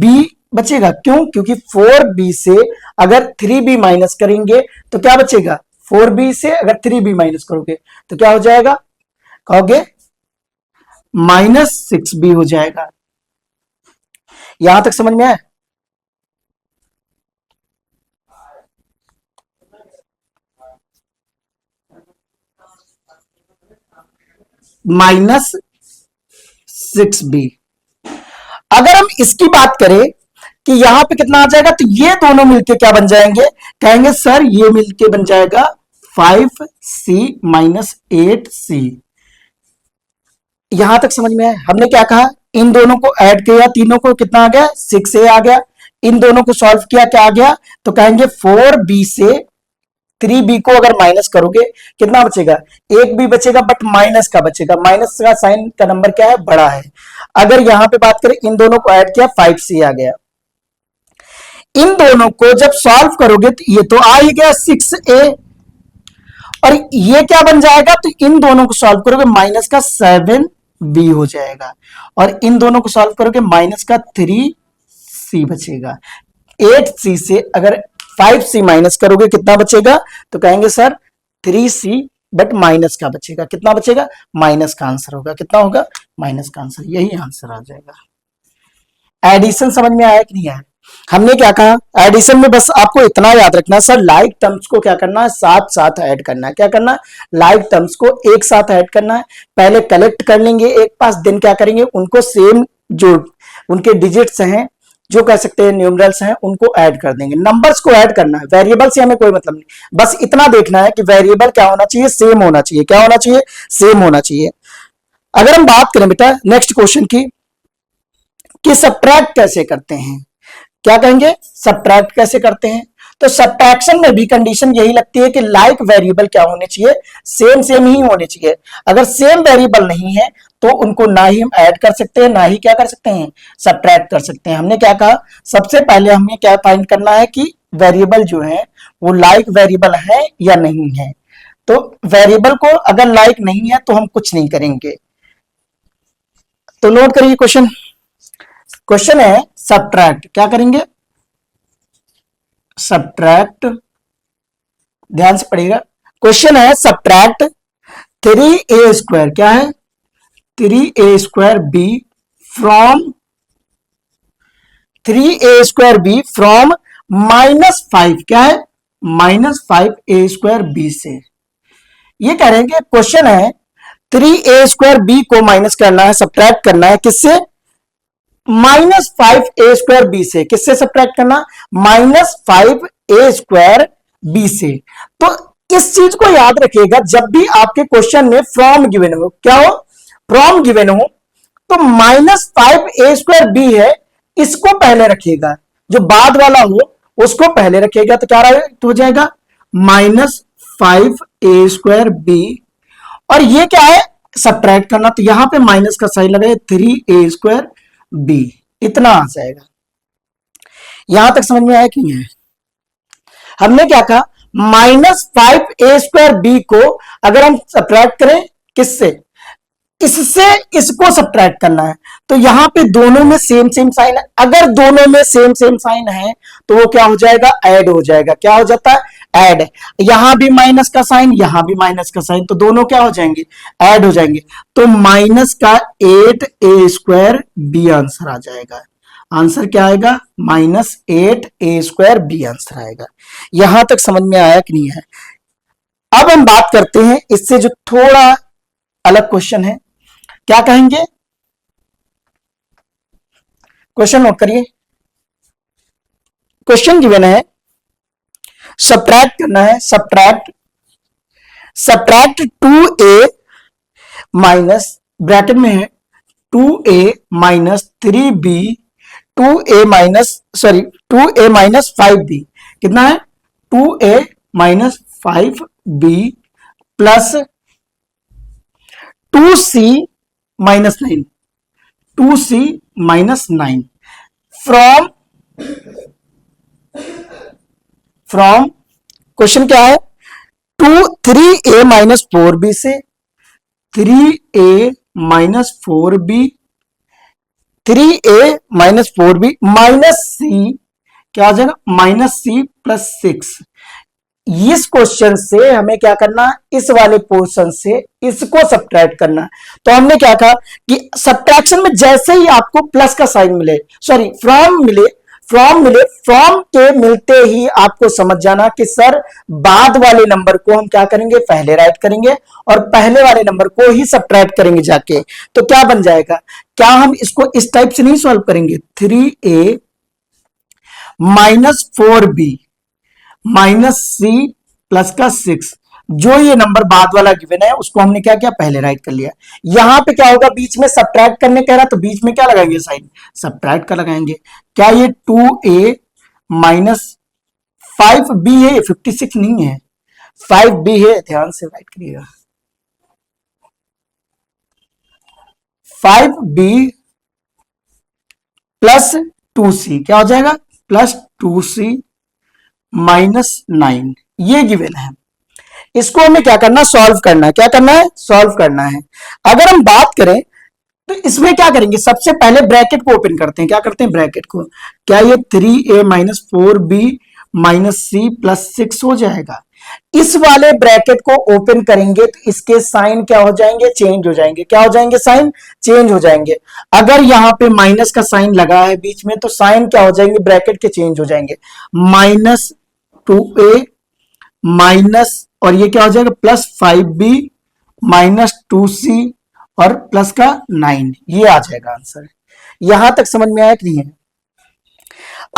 b बचेगा। क्यों? क्योंकि 4b से अगर 3b माइनस करेंगे तो क्या बचेगा? 4b से अगर 3b माइनस करोगे तो क्या हो जाएगा? कहोगे -6b हो जाएगा। यहां तक समझ में आया? -6b। अगर हम इसकी बात करें कि यहां पे कितना आ जाएगा तो ये दोनों मिलके क्या बन जाएंगे? कहेंगे सर ये मिलके बन जाएगा 5c -8c। यहां तक समझ में आया? हमने क्या कहा? इन दोनों को ऐड किया, तीनों को कितना आ गया? 6a आ गया। इन दोनों को सॉल्व किया, क्या आ गया? तो कहेंगे 4b से 3b को अगर माइनस करोगे कितना बचेगा? एक भी बचेगा बट माइनस का बचेगा। माइनस का साइन का नंबर क्या है? बड़ा है। अगर यहां पे बात करें इन दोनों को ऐड किया 5c आ गया। इन दोनों को जब सॉल्व करोगे तो ये तो आ ही गया 6a और ये क्या बन जाएगा? तो इन दोनों को सॉल्व करोगे माइनस का 7b हो जाएगा और इन दोनों को सॉल्व करोगे माइनस का 3c बचेगा। 8c से अगर 5c माइनस करोगे कितना बचेगा? तो कहेंगे सर 3c बट माइनस का बचेगा। कितना बचेगा? माइनस का आंसर होगा। कितना होगा? माइनस का आंसर। यही आंसर आ जाएगा। एडिशन समझ में आया कि नहीं आया? हमने क्या कहा? एडिशन में बस आपको इतना याद रखना है सर, लाइक टर्म्स को क्या करना है? साथ साथ ऐड करना है। क्या करना है? लाइक टर्म्स को एक साथ ऐड करना है। पहले कलेक्ट कर लेंगे एक पास, देन क्या करेंगे? उनको सेम जो उनके डिजिट्स हैं, जो कह सकते हैं न्यूमरल्स हैं, उनको ऐड कर देंगे। नंबर्स को ऐड करना है, वेरिएबल से हमें कोई मतलब नहीं। बस इतना देखना है कि वेरिएबल क्या होना चाहिए? सेम होना चाहिए। क्या होना चाहिए? सेम होना चाहिए। अगर हम बात करें बेटा नेक्स्ट क्वेश्चन की कि सब्ट्रैक्ट कैसे करते हैं, क्या कहेंगे? सब्ट्रैक्ट कैसे करते हैं? तो सब्ट्रैक्शन में भी कंडीशन यही लगती है कि लाइक वेरिएबल क्या होने चाहिए? सेम सेम ही होने चाहिए। अगर सेम वेरिएबल नहीं है तो उनको ना ही हम ऐड कर सकते हैं, ना ही क्या कर सकते हैं? सब्ट्रैक्ट कर सकते हैं। हमने क्या कहा? सबसे पहले हमें क्या फाइंड करना है कि वेरिएबल जो है वो लाइक वेरिएबल है या नहीं है। तो वेरिएबल को अगर लाइक नहीं है तो हम कुछ नहीं करेंगे। तो नोट करिए क्वेश्चन। क्वेश्चन है सब्ट्रैक्ट, क्या करेंगे? सब्ट्रैक्ट, ध्यान से पढ़िएगा। क्वेश्चन है सब्ट्रैक्ट 3a², क्या है? 3a²b फ्रॉम 3a²b फ्रॉम -5, क्या है? -5a²b से। ये कह रहे हैं कि क्वेश्चन है 3a²b को माइनस करना है, सब्ट्रैक्ट करना है, किससे? -5a²b से। किससे सब्ट्रैक्ट करना? -5a²b से। तो इस चीज को याद रखिएगा, जब भी आपके क्वेश्चन में फ्रॉम गिवन हो, क्या हो? फ्रॉम गिवन हो, तो -5a²b है, इसको पहले रखिएगा, जो बाद वाला हो उसको पहले रखिएगा। तो क्या हो जाएगा? -5a²b, और ये क्या है? सब्ट्रैक्ट करना, तो यहां पे माइनस का साइन लगे, 3a²b, इतना आ जाएगा। यहां तक समझ में आया कि नहीं है? हमने क्या कहा? -5a²b को अगर हम सब्ट्रैक्ट करें, किससे? इससे इसको सब्ट्रैक्ट करना है, तो यहां पे दोनों में सेम सेम साइन है। अगर दोनों में सेम सेम साइन है तो वो क्या हो जाएगा? ऐड हो जाएगा। क्या हो जाता है? ऐड। यहां भी माइनस का साइन, यहां भी माइनस का साइन, तो दोनों क्या हो जाएंगे? ऐड हो जाएंगे। तो माइनस का 8a²b आंसर आ जाएगा। आंसर क्या आएगा? -8a²b आंसर आएगा। यहां तक समझ में आया कि नहीं है? अब हम बात करते हैं इससे जो थोड़ा अलग क्वेश्चन है, क्या कहेंगे? क्वेश्चन नोट करिए। क्वेश्चन गिवन है, सब्ट्रैक्ट करना है, सब्ट्रैक्ट 2a माइनस, ब्रैकेट में है 2a minus 3b, 2a minus 5b, कितना है? 2a minus 5b plus 2c minus 9, 2c minus 9 from question क्या है? 3a माइनस 4b से, 3a minus 4b, 3a minus 4b minus c, क्या हो जाएगा? -c plus 6। इस क्वेश्चन से हमें क्या करना? इस वाले पोर्शन से इसको सब्ट्रैक्ट करना। तो हमने क्या कहा कि सब्ट्रैक्शन में जैसे ही आपको प्लस का साइन मिले, सॉरी फ्रॉम मिले, फ्रॉम के मिलते ही आपको समझ जाना कि सर बाद वाले नंबर को हम क्या करेंगे? पहले राइट करेंगे, और पहले वाले नंबर को ही सब्ट्रैक्ट करेंगे जाके। तो क्या बन जाएगा? क्या हम इसको इस टाइप से नहीं सॉल्व करेंगे? 3a minus 4b minus c plus का 6, जो ये नंबर बाद वाला गिवन है उसको हमने क्या किया? पहले राइट कर लिया। यहां पे क्या होगा? बीच में सब्ट्रैक्ट करने कह रहा, तो बीच में क्या लगाएंगे? साइन, सब्ट्रैक्ट का लगाएंगे। क्या ये 2a माइनस 5b है? 56 नहीं है, 5b है, ध्यान से राइट करिएगा। 5b प्लस 2c, क्या हो जाएगा? प्लस 2c माइनस 9, ये गिवन है। इसको हमें क्या करना? सॉल्व करना है। क्या करना है? सॉल्व करना है। अगर हम बात करें तो इसमें क्या करेंगे? सबसे पहले ब्रैकेट को ओपन करते हैं। क्या करते हैं? ब्रैकेट को। क्या ये 3a minus 4b minus c plus 6 हो जाएगा? इस वाले ब्रैकेट को ओपन करेंगे तो इसके साइन क्या हो जाएंगे? चेंज हो जाएंगे। क्या हो जाएंगे? साइन चेंज हो जाएंगे। अगर यहां पे माइनस का साइन लगा है बीच में, तो साइन क्या हो जाएंगे? ब्रैकेट के चेंज हो जाएंगे। -2a माइनस, और ये क्या हो जाएगा? प्लस 5b माइनस 2c और प्लस का 9, ये आ जाएगा आंसर। यहां तक समझ में आया कि नहीं है?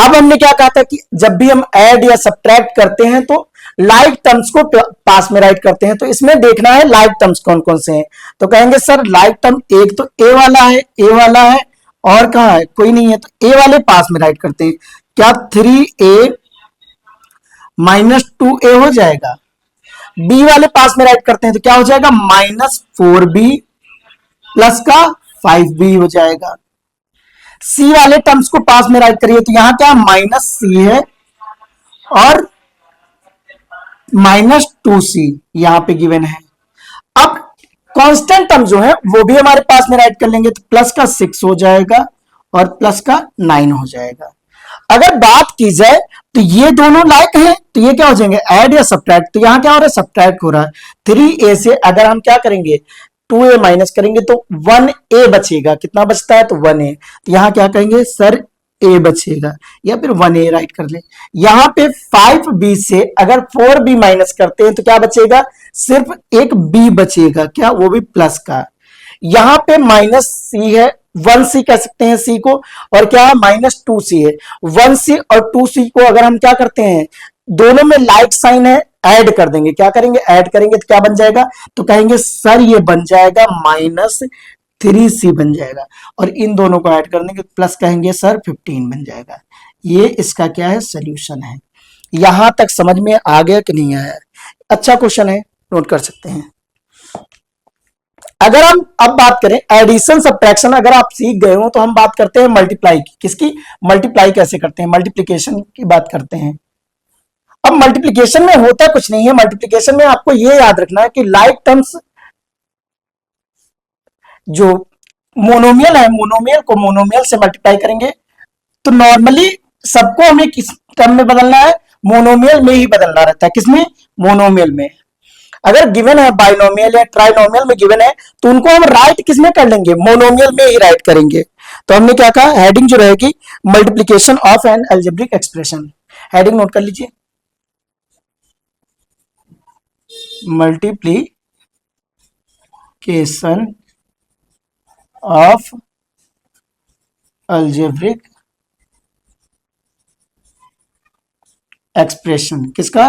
अब हमने क्या कहा था कि जब भी हम ऐड या सब्ट्रैक्ट करते हैं तो लाइक टर्म्स को पास में राइट करते हैं। तो इसमें देखना है लाइक टर्म्स कौन कौन से हैं। तो कहेंगे सर लाइक टर्म एक तो ए वाला है, और कहां है? कोई नहीं है, तो ए वाले पास में राइट करते हैं। क्या 3a माइनस 2a हो जाएगा? बी वाले पास में राइट करते हैं तो क्या हो जाएगा? -4b प्लस का 5b हो जाएगा। सी वाले टर्म्स को पास में राइट करिए तो यहां क्या? -c है और -2c यहां पे गिवन है। अब कांस्टेंट टर्म जो है वो भी हमारे पास में राइट कर लेंगे, तो प्लस का 6 हो जाएगा और प्लस का 9 हो जाएगा। अगर बात की जाए तो ये दोनों लाइक हैं, तो ये क्या हो जाएंगे, ऐड या सब्ट्रैक्ट, तो यहां क्या हो रहा है, सब्ट्रैक्ट हो रहा है। 3a से अगर हम क्या करेंगे 2a माइनस करेंगे तो 1a बचेगा, कितना बचता है, तो 1a, तो यहां क्या कहेंगे सर a बचेगा, या फिर 1a राइट कर ले। यहां पे 5b से अगर 4b माइनस करते हैं तो क्या बचेगा, सिर्फ एक b बचेगा, क्या, वो भी प्लस का। यहां पे माइनस सी है, 1c कह सकते हैं सी को, और क्या माइनस 2c है। 1c और 2c को अगर हम क्या करते हैं, दोनों में लाइक साइन है, ऐड कर देंगे, क्या करेंगे, ऐड करेंगे तो क्या बन जाएगा, तो कहेंगे सर ये बन जाएगा -3c बन जाएगा, और इन दोनों को ऐड कर देंगे प्लस कहेंगे सर 15 बन जाएगा। ये इसका क्या है, सोल्यूशन है। यहां तक समझ में आ गया कि नहीं आया, अच्छा क्वेश्चन है, नोट कर सकते हैं। अगर हम अब बात करें एडिशन सब्ट्रैक्शन, अगर आप सीख गए हो तो हम बात करते हैं मल्टीप्लाई की, किसकी, मल्टीप्लाई कैसे करते हैं, मल्टीप्लिकेशन की बात करते हैं। अब मल्टीप्लिकेशन में होता कुछ नहीं है, मल्टीप्लिकेशन में आपको यह याद रखना है कि लाइक टर्म्स जो मोनोमियल है, मोनोमियल को मोनोमियल से मल्टीप्लाई करेंगे, तो नॉर्मली सबको हमें किस टर्म में बदलना है, मोनोमियल में ही बदलना रहता है, किसमें, मोनोमियल में। अगर गिवन है बाइनोमियल या ट्राइनोमियल में गिवन है तो उनको हम राइट किसमें कर लेंगे, मोनोमियल में ही राइट करेंगे। तो हमने क्या कहा, हेडिंग जो रहेगी multiplication of an algebraic expression, heading note कर लीजिए, मल्टीप्लिकेशन ऑफ अलजेब्रिक एक्सप्रेशन, किसका,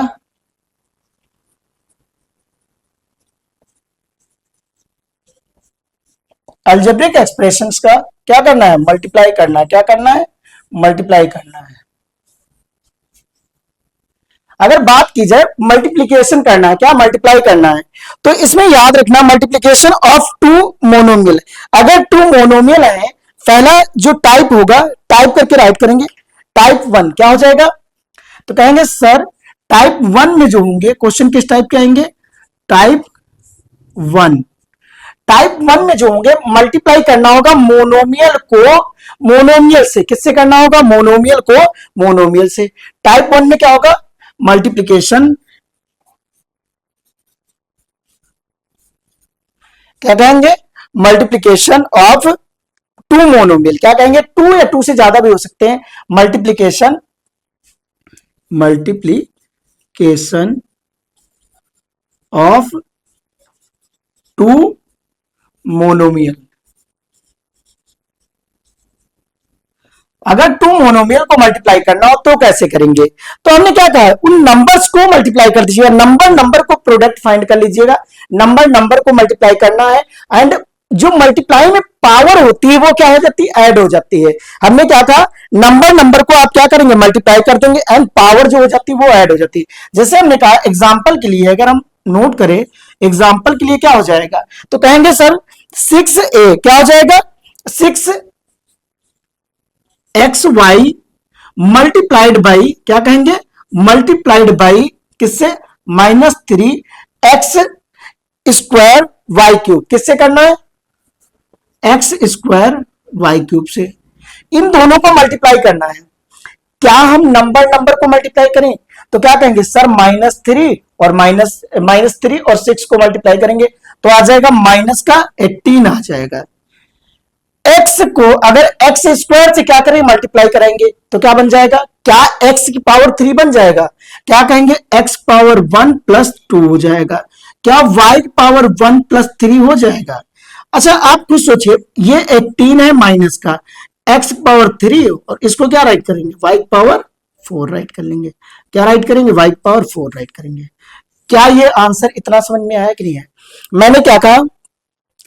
अलजेब्रिक एक्सप्रेशंस का क्या करना है, मल्टीप्लाई करना है, क्या करना है, मल्टीप्लाई करना है। अगर बात की जाए मल्टीप्लिकेशन करना है, क्या मल्टीप्लाई करना है, तो इसमें याद रखना मल्टीप्लिकेशन ऑफ टू मोनोमियल। अगर टू मोनोमियल है, पहला जो टाइप होगा टाइप करके राइट करेंगे, टाइप 1 क्या हो जाएगा, तो कहेंगे सर टाइप 1 में जो होंगे, क्वेश्चन किस टाइप के आएंगे, टाइप 1, टाइप 1 में जो होंगे मल्टीप्लाई करना होगा मोनोमियल को मोनोमियल से, किससे करना होगा, मोनोमियल को मोनोमियल से। टाइप 1 में क्या होगा, मल्टीप्लिकेशन, क्या कहेंगे, मल्टीप्लिकेशन ऑफ टू मोनोमियल, क्या कहेंगे, 2 या 2 से ज्यादा भी हो सकते हैं, मल्टीप्लिकेशन ऑफ टू मोनोमियल। अगर टू मोनोमियल को मल्टीप्लाई करना हो तो कैसे करेंगे, तो हमने क्या कहा है, उन नंबर्स को मल्टीप्लाई कर दीजिएगा, नंबर नंबर को प्रोडक्ट फाइंड कर लीजिएगा, नंबर नंबर को मल्टीप्लाई करना है, एंड जो मल्टीप्लाई में पावर होती है वो क्या हो जाती है, ऐड हो जाती है। हमने क्या कहा, नंबर नंबर को आप क्या करेंगे, मल्टीप्लाई कर देंगे, एंड पावर जो हो जाती है वो ऐड हो जाती है। जैसे हमने कहा एग्जाम्पल के लिए अगर हम नोट करें, एग्जाम्पल के लिए क्या हो जाएगा, तो कहेंगे सर 6a क्या हो जाएगा, 6xy मल्टीप्लाइड बाई, क्या कहेंगे, मल्टीप्लाइड बाई किससे, -3x स्क्वायर वाई क्यूब, किससे करना है, एक्स स्क्वायर वाई क्यूब से। इन दोनों को मल्टीप्लाई करना है, क्या हम नंबर नंबर को मल्टीप्लाई करें, तो क्या कहेंगे सर -3 और -3 और 6 को मल्टीप्लाई करेंगे तो आ जाएगा -18 आ जाएगा। x को अगर x स्क्वायर से क्या करें, मल्टीप्लाई कराएंगे तो क्या बन जाएगा, क्या x की पावर 3 बन जाएगा, क्या कहेंगे x पावर 1 प्लस 2 हो जाएगा, क्या y की पावर 1 प्लस 3 हो जाएगा। अच्छा आप कुछ सोचिए, ये 18 है माइनस का, x पावर 3 और इसको क्या राइट करेंगे, y पावर 4 राइट कर लेंगे, क्या राइट करेंगे, y पावर 4 राइट करेंगे। क्या ये आंसर इतना समझ में आया कि नहीं है। मैंने क्या कहा,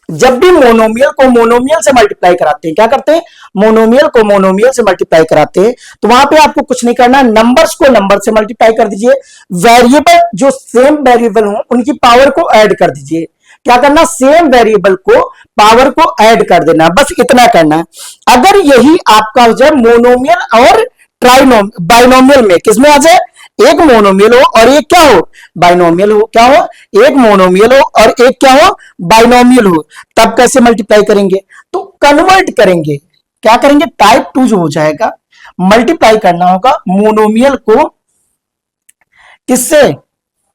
जब भी मोनोमियल को मोनोमियल से मल्टीप्लाई कराते हैं, क्या करते हैं, मोनोमियल को मोनोमियल से मल्टीप्लाई कराते हैं, तो वहां पे आपको कुछ नहीं करना, नंबर्स को नंबर से मल्टीप्लाई कर दीजिए, वेरिएबल जो सेम वेरिएबल हो उनकी पावर को ऐड कर दीजिए, क्या करना, सेम वेरिएबल को पावर को ऐड कर देना, बस इतना करना है। अगर यही आपका हो जाए मोनोमियल और बाइनोमियल में, किसमें आ जाए, एक मोनोमियल हो और एक क्या हो, बाइनोमियल हो। क्या हो, एक मोनोमियल हो और एक क्या हो, बाइनोमियल हो। तब कैसे मल्टीप्लाई करेंगे, तो कन्वर्ट करेंगे। क्या करेंगे, टाइप टू जो हो जाएगा, मल्टीप्लाई करना होगा मोनोमियल को किससे,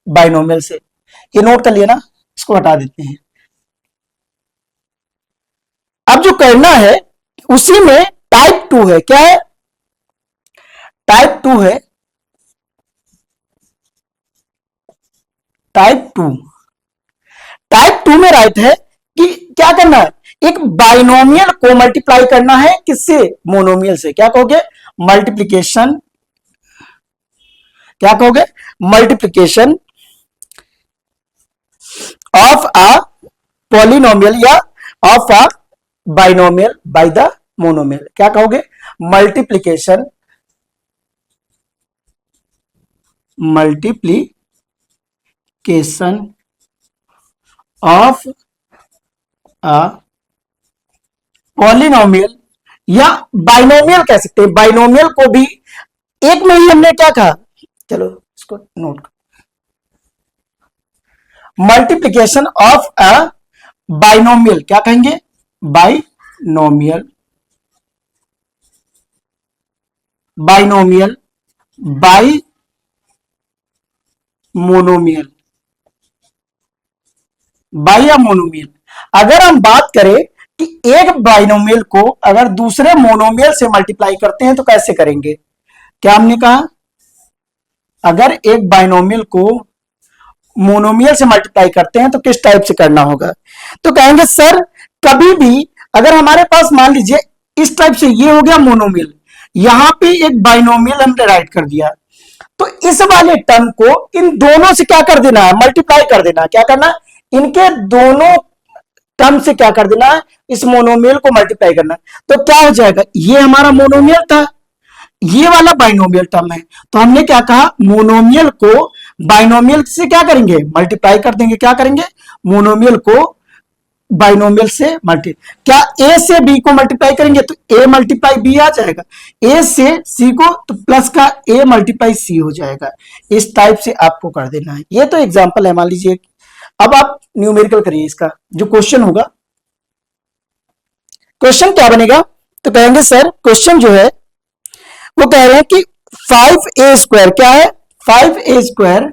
बाइनोमियल से। ये नोट कर लिया ना, इसको हटा देते हैं। अब जो करना है उसी में टाइप टू है, क्या है, टाइप टू है, टाइप टू। टाइप टू में राइट है कि क्या करना है, एक बाइनोमियल को मल्टीप्लाई करना है किससे, मोनोमियल से। क्या कहोगे, मल्टीप्लीकेशन, क्या कहोगे, मल्टीप्लीकेशन ऑफ अ पॉलिनोमियल या of a binomial by the monomial. क्या कहोगे, multiplication, multiplication of a polynomial या बाइनोमियल कह सकते हैं। बाइनोमियल को भी एक में ही हमने क्या कहा, चलो इसको नोट करो, मल्टीप्लीकेशन ऑफ अ बाइनोमियल, क्या कहेंगे, binomial, binomial by monomial, by या मोनोमियल। अगर हम बात करें कि एक बाइनोमियल को अगर दूसरे मोनोमियल से मल्टीप्लाई करते हैं तो कैसे करेंगे, क्या हमने कहा, अगर एक बाइनोमियल को मोनोमियल से मल्टीप्लाई करते हैं तो किस टाइप से करना होगा, तो कहेंगे सर कभी भी अगर हमारे पास मान लीजिए इस टाइप से ये हो गया मोनोमियल, यहां पे एक बाइनोमियल हमने राइट कर दिया, तो इस वाले टर्म को इन दोनों से क्या कर देना है, मल्टीप्लाई कर देना है। क्या करना है, इनके दोनों टर्म से क्या कर देना है, इस मोनोमियल को मल्टीप्लाई करना है। तो क्या हो जाएगा, ये हमारा मोनोमियल था, ये वाला बाइनोमियल टर्म है, तो हमने क्या कहा, मोनोमियल को बाइनोमियल से क्या करेंगे, मल्टीप्लाई कर देंगे। क्या करेंगे, मोनोमियल को बाइनोमियल से मल्टी, क्या ए से बी को मल्टीप्लाई करेंगे तो ए मल्टीप्लाई बी आ जाएगा, ए से सी को तो प्लस का ए मल्टीप्लाई सी हो जाएगा। इस टाइप से आपको कर देना है। ये तो एग्जांपल है, मान लीजिए। अब आप न्यूमेरिकल करिए, इसका जो क्वेश्चन होगा, क्वेश्चन क्या बनेगा, तो कहेंगे सर क्वेश्चन जो है वो कह रहे हैं कि 5a² क्या है, 5a²,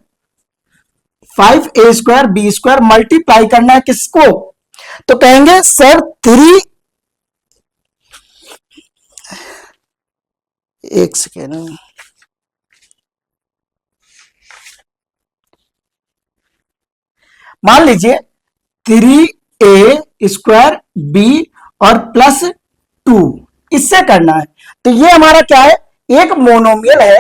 5a² b² मल्टीप्लाई करना है किसको, तो कहेंगे सर 3, एक सेकेंड, मान लीजिए 3a² b और प्लस 2, इससे करना है। तो ये हमारा क्या है, एक मोनोमियल है,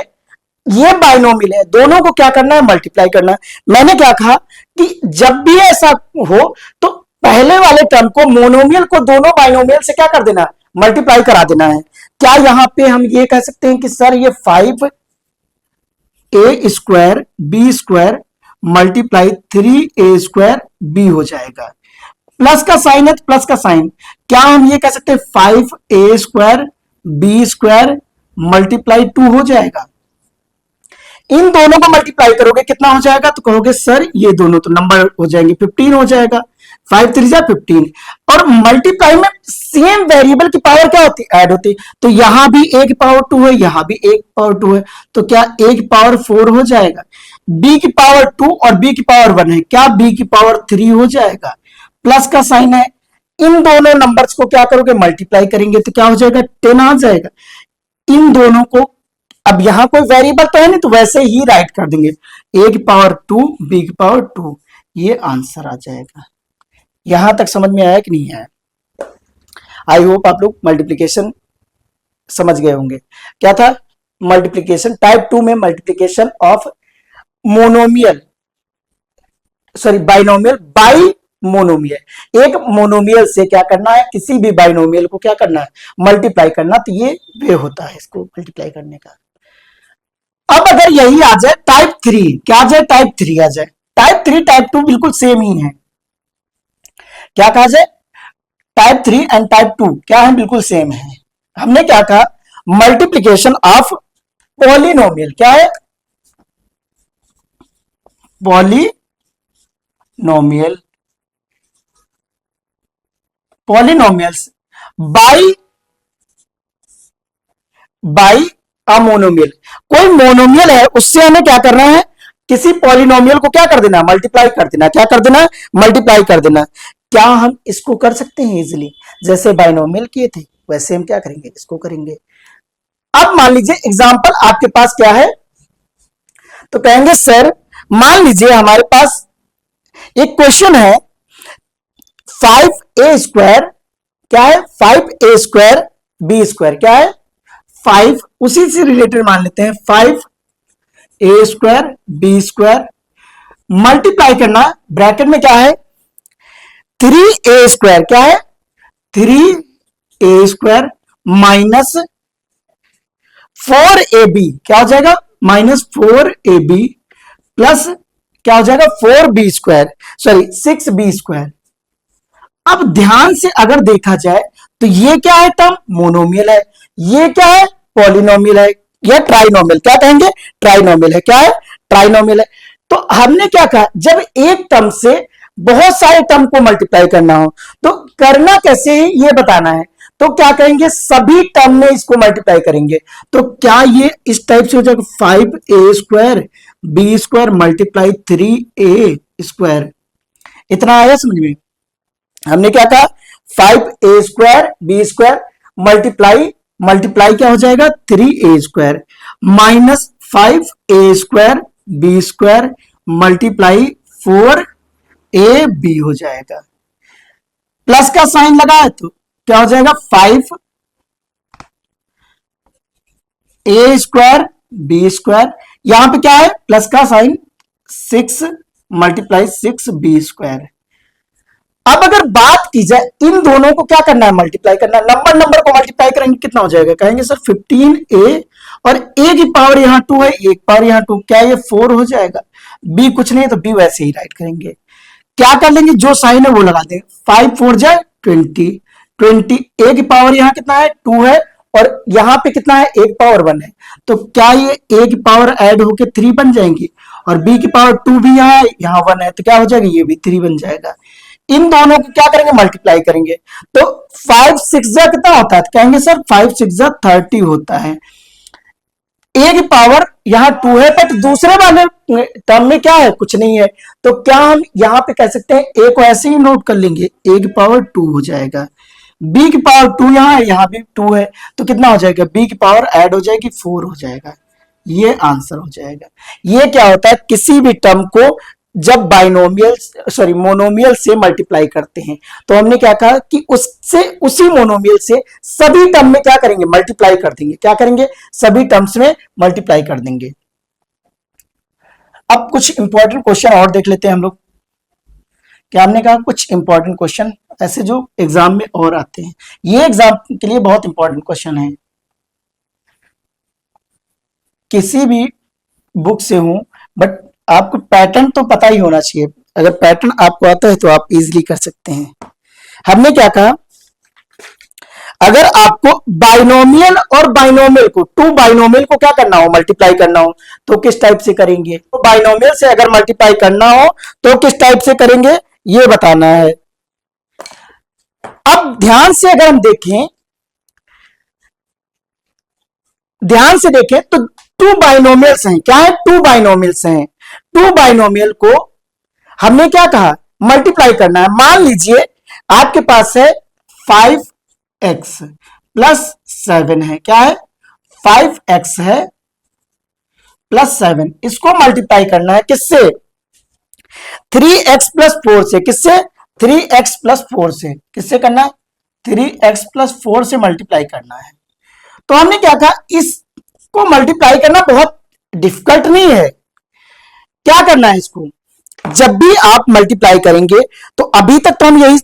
ये बाइनोमियल है, दोनों को क्या करना है, मल्टीप्लाई करना है। मैंने क्या कहा कि जब भी ऐसा हो तो पहले वाले टर्म को, मोनोमियल को दोनों बाइनोमियल से क्या कर देना, मल्टीप्लाई करा देना है। क्या यहां पे हम ये कह सकते हैं कि सर ये 5a² b² multiply 3a² b हो जाएगा, प्लस का साइन है तो प्लस का साइन, क्या हम ये कह सकते हैं 5a² b² मल्टीप्लाई 2 हो जाएगा। इन दोनों को मल्टीप्लाई करोगे कितना हो जाएगा, तो कहोगे सर ये दोनों तो नंबर हो जाएंगे, 15 हो जाएगा, 5 3 जा 15। और मल्टीप्लाई में सेम वेरिएबल की पावर क्या होती है, ऐड होती है। तो यहां भी a की पावर 2 है, यहां भी a की पावर 2 है, तो क्या a की पावर 4 हो जाएगा, b की पावर 2 और b की पावर 1 है, क्या b की पावर 3 हो जाएगा, प्लस का साइन है। इन दोनों नंबर्स को क्या करोगे, मल्टीप्लाई करेंगे तो क्या हो जाएगा, 10 आ जाएगा। इन दोनों को, अब यहां कोई वेरिएबल तो है नहीं तो वैसे ही राइट कर देंगे, a की पावर 2 b की पावर 2, ये आंसर आ जाएगा। यहां तक समझ में आया कि नहीं आया, आई होप आप लोग मल्टीप्लीकेशन समझ गए होंगे। क्या था, मल्टीप्लीकेशन टाइप 2 में multiplication of monomial, sorry binomial by monomial, एक मोनोमियल से क्या करना है, किसी भी बाइनोमियल को क्या करना है, मल्टीप्लाई करना। तो ये वे होता है इसको मल्टीप्लाई करने का। अब अगर यही आ जाए टाइप 3, क्या आ जाए, टाइप 3 आ जाए, टाइप 3 टाइप 2 बिल्कुल सेम ही है। क्या कहा जाए, टाइप 3 एंड टाइप 2 क्या है, बिल्कुल सेम है। हमने क्या कहा, मल्टीप्लीकेशन ऑफ पॉलिनोमियल, क्या है, polynomial, polynomials by by a monomial. कोई मोनोमियल है उससे हमें क्या करना है, किसी पॉलिनोमियल को क्या कर देना, मल्टीप्लाई कर देना। क्या कर देना, मल्टीप्लाई कर देना। क्या हम इसको कर सकते हैं इजीली, जैसे बाइनोमियल किए थे वैसे हम क्या करेंगे, इसको करेंगे। अब मान लीजिए एग्जांपल आपके पास क्या है, तो कहेंगे सर मान लीजिए हमारे पास एक क्वेश्चन है 5a² क्या है, 5a² b², क्या है 5, उसी से रिलेटेड मान लेते हैं 5a² b² मल्टीप्लाई करना, ब्रैकेट में क्या है 3a², क्या है 3a² माइनस 4ab, क्या हो जाएगा -4ab प्लस क्या हो जाएगा 4b², सॉरी 6b²। अब ध्यान से अगर देखा जाए तो ये क्या है, टर्म मोनोमियल है, ये क्या है पॉलिनोमियल है, या ट्राइनोमियल, क्या कहेंगे ट्राइनोमियल है, क्या है ट्राइनोमियल है। तो हमने क्या कहा, जब एक टर्म से बहुत सारे टर्म को मल्टीप्लाई करना हो तो करना कैसे है ये बताना है, तो क्या करेंगे सभी टर्म में इसको मल्टीप्लाई करेंगे। तो क्या ये इस टाइप से हो जाएगा 5a² b² मल्टीप्लाई 3a², इतना आया समझ में। हमने क्या कहा 5a² b² मल्टीप्लाई क्या हो जाएगा 3a² minus 5a² b² multiply 4ab हो जाएगा। प्लस का साइन लगा है तो क्या हो जाएगा 5a² b², यहां पे क्या है प्लस का साइन 6 मल्टीप्लाई 6b²। अब अगर बात की जाए इन दोनों को क्या करना है, मल्टीप्लाई करना है, नंबर को मल्टीप्लाई करेंगे कितना हो जाएगा, कहेंगे सर 15a और a की पावर यहां 2 है, a की पावर यहां 2, क्या ये 4 हो जाएगा, b कुछ नहीं तो b वैसे ही राइट करेंगे। क्या कर लेंगे, जो साइन है वो लगा देंगे, 5 4 जाए 20, a की पावर यहां कितना है 2 है और यहां पे कितना है a की पावर 1 है, तो क्या ये a की पावर ऐड होके 3 बन जाएंगी, और b की पावर 2 भी यहाँ है, यहाँ 1 है, तो क्या हो जाएगा ये भी 3 बन जाएगा। इन दोनों को क्या करेंगे मल्टीप्लाई करेंगे, तो 5 6 जा कितना होता है, तो कहेंगे सर 5 6 जा 30 होता है। a की पावर यहाँ 2 है बट दूसरे वाले टर्म में क्या है कुछ नहीं है, तो क्या हम यहाँ पे कह सकते हैं a को ऐसे ही नोट कर लेंगे, a की पावर 2 हो जाएगा, b की पावर 2 यहाँ है, यहाँ भी 2 है, तो कितना हो जाएगा b की पावर ऐड हो जाएगी 4 हो जाएगा, ये आंसर हो जाएगा। ये क्या होता है, किसी भी टर्म को जब बाइनोमियल मोनोमियल से मल्टीप्लाई करते हैं तो हमने क्या कहा कि उससे उसी मोनोमियल से सभी टर्म में क्या करेंगे मल्टीप्लाई कर देंगे, क्या करेंगे सभी टर्म्स में मल्टीप्लाई कर देंगे। अब कुछ इंपॉर्टेंट क्वेश्चन और देख लेते हैं हम लोग। क्या हमने कहा कुछ इंपॉर्टेंट क्वेश्चन ऐसे जो एग्जाम में और आते हैं, ये एग्जाम के लिए बहुत इंपॉर्टेंट क्वेश्चन है, किसी भी बुक से हो बट आपको पैटर्न तो पता ही होना चाहिए, अगर पैटर्न आपको आता है तो आप इजीली कर सकते हैं। हमने क्या कहा, अगर आपको बाइनोमियल और बाइनोमियल को टू बाइनोमियल को क्या करना हो मल्टीप्लाई करना हो तो किस टाइप से करेंगे, तो बाइनोमियल से अगर मल्टीप्लाई करना हो तो किस टाइप से करेंगे ये बताना है। अब ध्यान से अगर हम देखें, ध्यान से देखें तो टू बाइनोमियल्स हैं, क्या है टू बाइनोमियल्स हैं, टू बाइनोमियल को हमने क्या कहा मल्टीप्लाई करना है। मान लीजिए आपके पास है 5x प्लस 7 है, क्या है 5x है प्लस 7, इसको मल्टीप्लाई करना है किससे 3x प्लस 4 से, किससे 3x प्लस 4 से, किससे करना है 3x प्लस 4 से मल्टीप्लाई करना है। तो हमने क्या कहा इसको मल्टीप्लाई करना बहुत डिफिकल्ट नहीं है, क्या करना है इसको जब भी आप मल्टीप्लाई करेंगे तो अभी तक तो हम यही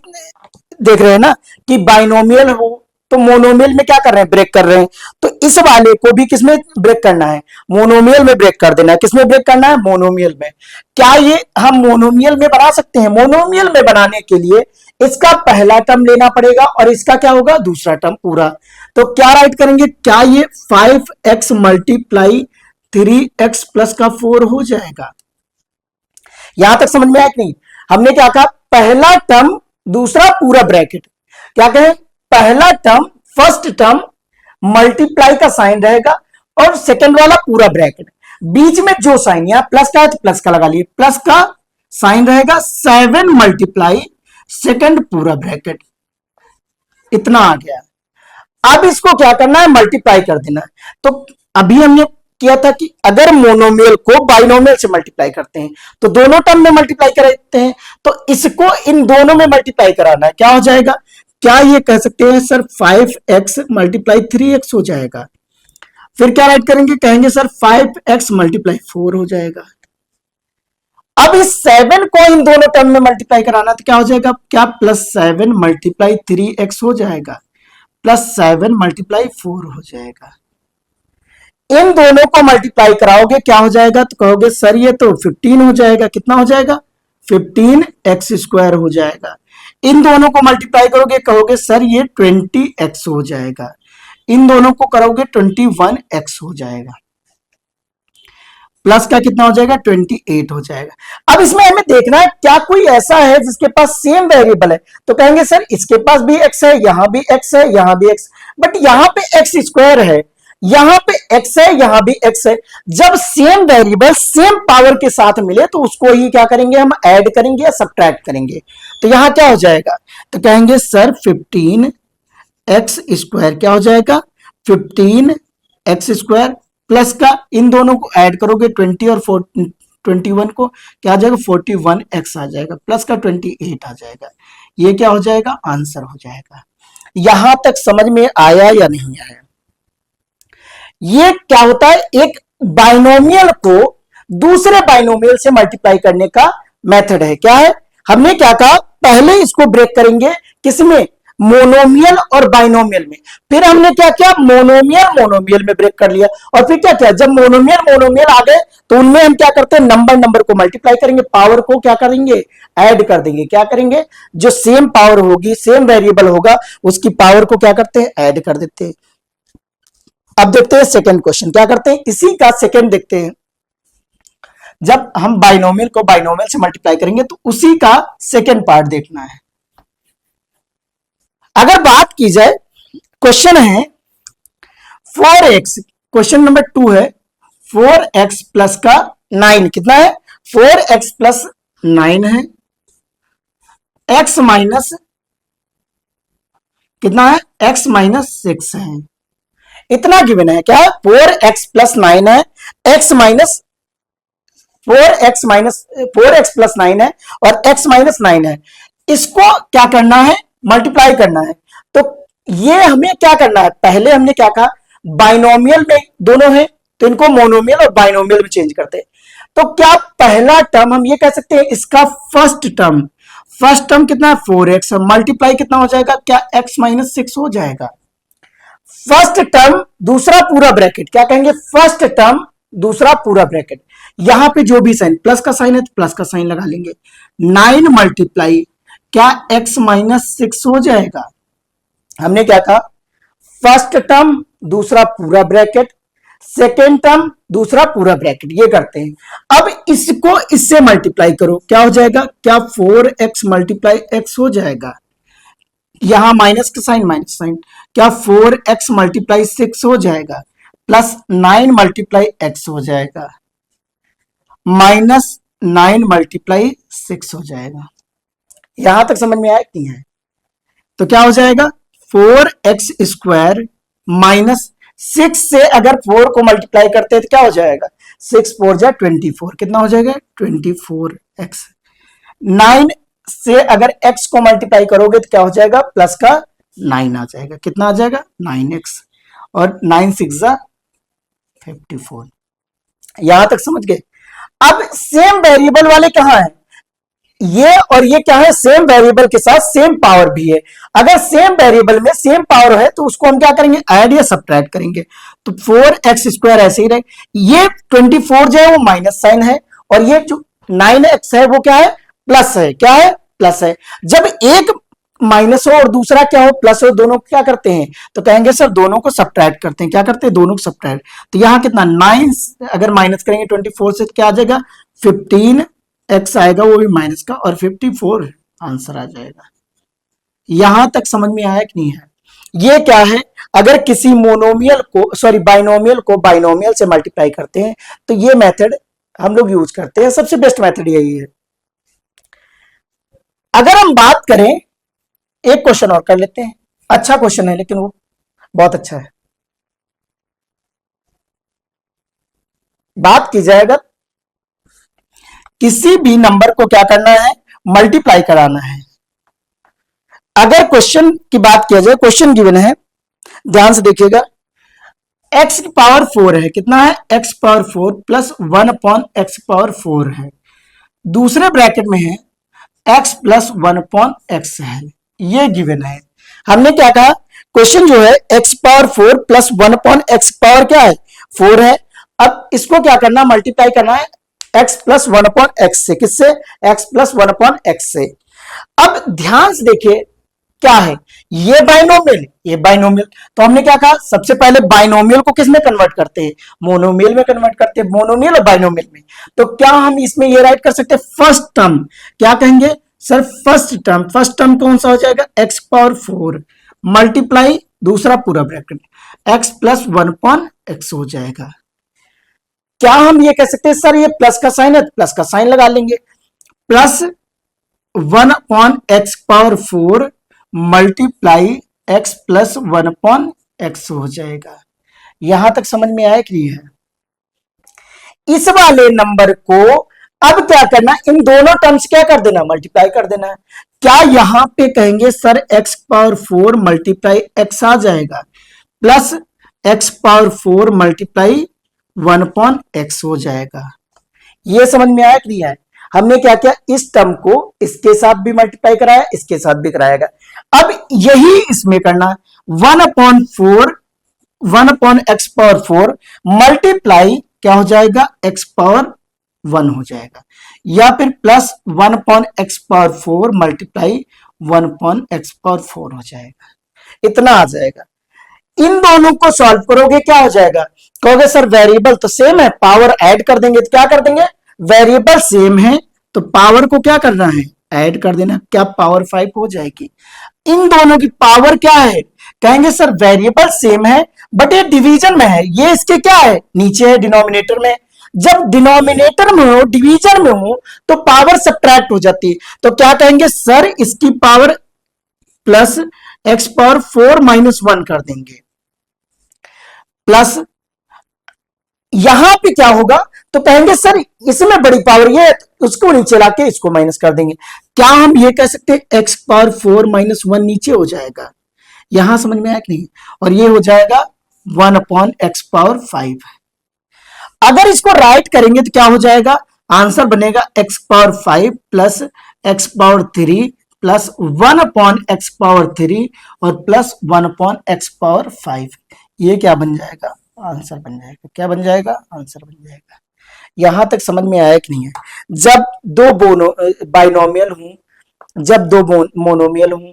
देख रहे हैं ना कि बाइनोमियल हो तो मोनोमियल में क्या कर रहे हैं ब्रेक कर रहे हैं, तो इस वाले को भी किसमें ब्रेक करना है मोनोमियल में ब्रेक कर देना है, किसमें ब्रेक करना है मोनोमियल में। क्या ये हम मोनोमियल में बना सकते हैं, मोनोमियल में बनाने के लिए इसका पहला टर्म लेना पड़ेगा और इसका क्या होगा दूसरा टर्म पूरा, तो क्या राइट करेंगे, क्या ये 5x मल्टीप्लाई 3x प्लस का 4 हो जाएगा, यहां तक समझ में आया कि नहीं? हमने क्या कहा, पहला टर्म दूसरा पूरा ब्रैकेट, क्या कहें, पहला टर्म फर्स्ट टर्म मल्टीप्लाई का साइन रहेगा और सेकंड वाला पूरा ब्रैकेट, बीच में जो साइन, यहां प्लस का है तो प्लस का लगा लिए, प्लस का साइन रहेगा 7 मल्टीप्लाई सेकंड पूरा ब्रैकेट, इतना आ गया। अब इसको क्या करना है, मल्टीप्लाई कर देना है। तो अभी हमने किया था कि अगर मोनोमियल को बाइनोमियल से मल्टीप्लाई करते हैं तो दोनों टर्म में मल्टीप्लाई करते हैं, तो इसको इन दोनों में मल्टीप्लाई कराना है, क्या हो जाएगा, क्या ये कह सकते हैं सर 5x मल्टीप्लाई 3x हो जाएगा। फिर क्या राइट करेंगे, कहेंगे सर 5x मल्टीप्लाई 4 हो जाएगा। अब इस 7 को इन दोनों टर्म में मल्टीप्लाई कराना तो क्या हो जाएगा, क्या +7 मल्टीप्लाई 3x हो जाएगा, +7 मल्टीप्लाई 4 हो जाएगा। इन दोनों को मल्टीप्लाई कराओगे क्या हो जाएगा, तो कहोगे सर ये तो 15 हो जाएगा, कितना हो जाएगा, 15x² हो जाएगा। इन दोनों को मल्टीप्लाई करोगे कहोगे सर ये 20x हो जाएगा, इन दोनों को करोगे 21x हो जाएगा, प्लस का कितना हो जाएगा, 28 हो जाएगा। अब इसमें हमें देखना है क्या कोई ऐसा है जिसके पास सेम वेरिएबल है, तो कहेंगे सर इसके पास भी x है, यहां भी x है, यहां भी x, बट यहां पे x² है, यहां पे x है, यहां भी x है। जब सेम वेरिएबल सेम पावर के साथ मिले तो उसको ही क्या करेंगे, हम ऐड करेंगे या सब्ट्रैक्ट करेंगे। तो यहां क्या हो जाएगा, तो कहेंगे सर 15x² क्या हो जाएगा, 15x² प्लस का इन दोनों को ऐड करोगे 20 और 21 को, क्या आ जाएगा, 41x आ जाएगा, प्लस का 28 आ जाएगा। ये क्या हो जाएगा, आंसर हो जाएगा। यहां तक समझ में आया या नहीं आया? ये क्या होता है, एक बाइनोमियल को दूसरे बाइनोमियल से मल्टीप्लाई करने का मेथड है। क्या है, हमने क्या कहा, पहले इसको ब्रेक करेंगे किसमें, मोनोमियल और बाइनोमियल में, फिर हमने क्या किया, मोनोमियल मोनोमियल में ब्रेक कर लिया, और फिर क्या किया, जब मोनोमियल मोनोमियल आ गए तो उनमें हम क्या करते हैं, नंबर नंबर को मल्टीप्लाई करेंगे, पावर को क्या करेंगे, ऐड कर देंगे। क्या करेंगे, जो सेम पावर होगी, सेम वेरिएबल होगा, उसकी पावर को क्या करते हैं, ऐड कर देते हैं। अब देखते हैं सेकंड क्वेश्चन, क्या करते हैं, इसी का सेकंड देखते हैं। जब हम बाइनोमियल को बाइनोमियल से मल्टीप्लाई करेंगे तो उसी का सेकंड पार्ट देखना है। अगर बात की जाए, क्वेश्चन है 4x, क्वेश्चन नंबर 2 है 4x प्लस का 9, कितना है, 4x प्लस 9 है, x माइनस कितना है, x माइनस 6 है, इतना गिवन है। क्या, 4x प्लस 9 है, x माइनस 4x प्लस 9 है और x माइनस 9 है, इसको क्या करना है, मल्टीप्लाई करना है। तो ये हमें क्या करना है, पहले हमने क्या कहा, बाइनोमियल में दोनों है तो इनको मोनोमियल और बाइनोमियल में चेंज करते हैं। तो क्या पहला टर्म हम ये कह सकते हैं, इसका फर्स्ट टर्म कितना है, 4x, मल्टीप्लाई कितना हो जाएगा, क्या x माइनस 6 हो जाएगा। फर्स्ट टर्म दूसरा पूरा ब्रैकेट, क्या कहेंगे, फर्स्ट टर्म दूसरा पूरा ब्रैकेट, यहां पे जो भी साइन, प्लस का साइन है तो प्लस का साइन लगा लेंगे, 9 मल्टीप्लाई क्या x माइनस 6 हो जाएगा। हमने क्या कहा, फर्स्ट टर्म दूसरा पूरा ब्रैकेट, सेकेंड टर्म दूसरा पूरा ब्रैकेट, ये करते हैं। अब इसको इससे मल्टीप्लाई करो, क्या हो जाएगा, क्या 4x मल्टीप्लाई x हो जाएगा, यहां माइनस का साइन माइनस साइन, क्या 4x मल्टीप्लाई 6 हो जाएगा, प्लस 9 मल्टीप्लाई x हो जाएगा, माइनस 9 मल्टीप्लाई 6 हो जाएगा। यहां तक समझ में आया कि नहीं है? तो क्या हो जाएगा, 4x² माइनस 6 से अगर 4 को मल्टीप्लाई करते हैं तो क्या हो जाएगा, 6 4 जा 24, कितना हो जाएगा, 24x। 9 से अगर x को मल्टीप्लाई करोगे तो क्या हो जाएगा, प्लस का 9 आ जाएगा, कितना आ जाएगा, 9x, और 9 6 जा 54। यहां तक समझ गए। अब सेम वेरिएबल वाले कहां है, ये और ये क्या है, सेम वेरिएबल के साथ सेम पावर भी है। अगर सेम वेरिएबल में सेम पावर है तो उसको हम क्या करेंगे, ऐड या सब्ट्रैक्ट करेंगे। तो 4x² ऐसे ही रहे, ये 24 जो है वो माइनस साइन है और ये जो 9x है वो क्या है, प्लस है, क्या है, प्लस है। जब एक माइनस हो और दूसरा क्या हो, प्लस हो, दोनों को क्या करते हैं, तो कहेंगे सर दोनों को सब्ट्रैक्ट करते हैं। क्या करते हैं, दोनों को सब्ट्रैक्ट। तो यहां कितना, 9 अगर माइनस करेंगे 24 से तो क्या आ जाएगा, 15 एक्स आएगा वो भी माइनस का, और 54 आंसर आ जाएगा। यहां तक समझ में आया कि नहीं है? ये क्या है, अगर किसी मोनोमियल को सॉरी बाइनोमियल को बाइनोमियल से मल्टीप्लाई करते हैं तो ये मेथड हम लोग यूज करते हैं, सबसे बेस्ट मेथड यही है। अगर हम बात करें, एक क्वेश्चन और कर लेते हैं, अच्छा क्वेश्चन है लेकिन वो बहुत अच्छा है। बात की जाए अगर किसी भी नंबर को क्या करना है, मल्टीप्लाई कराना है। अगर क्वेश्चन की बात किया जाए, क्वेश्चन गिवन है, ध्यान से देखिएगा, x की पावर 4 है, कितना है, x power 4 plus 1 upon x power 4 है, दूसरे ब्रैकेट में है x प्लस 1 अपॉन एक्स है, ये गिवन है। हमने क्या कहा, क्वेश्चन जो है x power 4 plus 1 upon x power क्या है, 4 है। अब इसको क्या करना, मल्टीप्लाई करना है x प्लस 1 अपॉन एक्स से, किससे, x प्लस 1 अपॉन एक्स से। अब ध्यान से देखिए क्या है, ये बाइनोमियल, ये बाइनोमियल, तो हमने क्या कहा, सबसे पहले बाइनोमियल को किस में कन्वर्ट करते हैं, मोनोमियल में कन्वर्ट करते हैं, मोनोमियल और बाइनोमियल में। तो क्या हम इसमें ये राइट कर सकते हैं, फर्स्ट टर्म, क्या कहेंगे सर, फर्स्ट टर्म कौन सा हो जाएगा, x पावर 4 मल्टीप्लाई दूसरा पूरा bracket x plus 1 upon x हो जाएगा। क्या हम ये कह सकते हैं सर, ये प्लस का साइन है, प्लस का साइन लगा लेंगे, plus 1 upon x power 4 multiply x plus 1 upon x हो जाएगा। यहां तक समझ में आया कि नहीं है? इस वाले नंबर को अब क्या करना, इन दोनों टर्म्स क्या कर देना, मल्टीप्लाई कर देना है। क्या यहां पे कहेंगे sir x power 4 multiply x आ जाएगा, plus x power 4 multiply 1 upon x हो जाएगा। ये समझ में आया कि नहीं आया? हमने क्या किया, इस टर्म को इसके साथ भी मल्टीप्लाई कराया, इसके साथ भी कराएगा। अब यही इसमें करना, 1 upon 4 1 upon x power 4 multiply क्या हो जाएगा, एक्स पावर 1 हो जाएगा, या फिर plus 1 upon x power 4 multiply 1 upon x power 4 हो जाएगा, इतना आ जाएगा। इन दोनों को सॉल्व करोगे क्या हो जाएगा, कहोगे सर वेरिएबल तो सेम है, पावर ऐड कर देंगे, तो क्या कर देंगे, वेरिएबल सेम है तो पावर को क्या करना है, ऐड कर देना, क्या पावर 5 हो जाएगी। इन दोनों की पावर क्या है, कहेंगे सर वेरिएबल सेम है बट ये डिवीजन में है, ये इसके क्या है, नीचे है डिनोमिनेटर में। जब डिनोमिनेटर में हो, डिवीजन में हो, तो पावर सब्ट्रैक्ट हो जाती है, तो क्या कहेंगे सर, इसकी power plus x power 4 minus 1 कर देंगे, प्लस यहां पे क्या होगा, तो कहेंगे सर इसमें बड़ी पावर ये है, उसको नीचे लाके इसको माइनस कर देंगे। क्या हम ये कह सकते हैं एक्स पावर 4 माइनस 1 नीचे हो जाएगा, यहां समझ में आया कि नहीं, और ये हो जाएगा 1 अपॉन एक्स पावर 5। अगर इसको राइट करेंगे तो क्या हो जाएगा, आंसर बनेगा x power 5 plus x power 3 plus 1 upon x power 3 और प्लस 1 अपॉन एक्स पावर 5। ये क्या बन जाएगा, आंसर बन जाएगा, क्या बन जाएगा, आंसर बन जाएगा। यहां तक समझ में आया कि नहीं है? जब दो बाइनोमियल हूं, जब दो मोनोमियल हूं,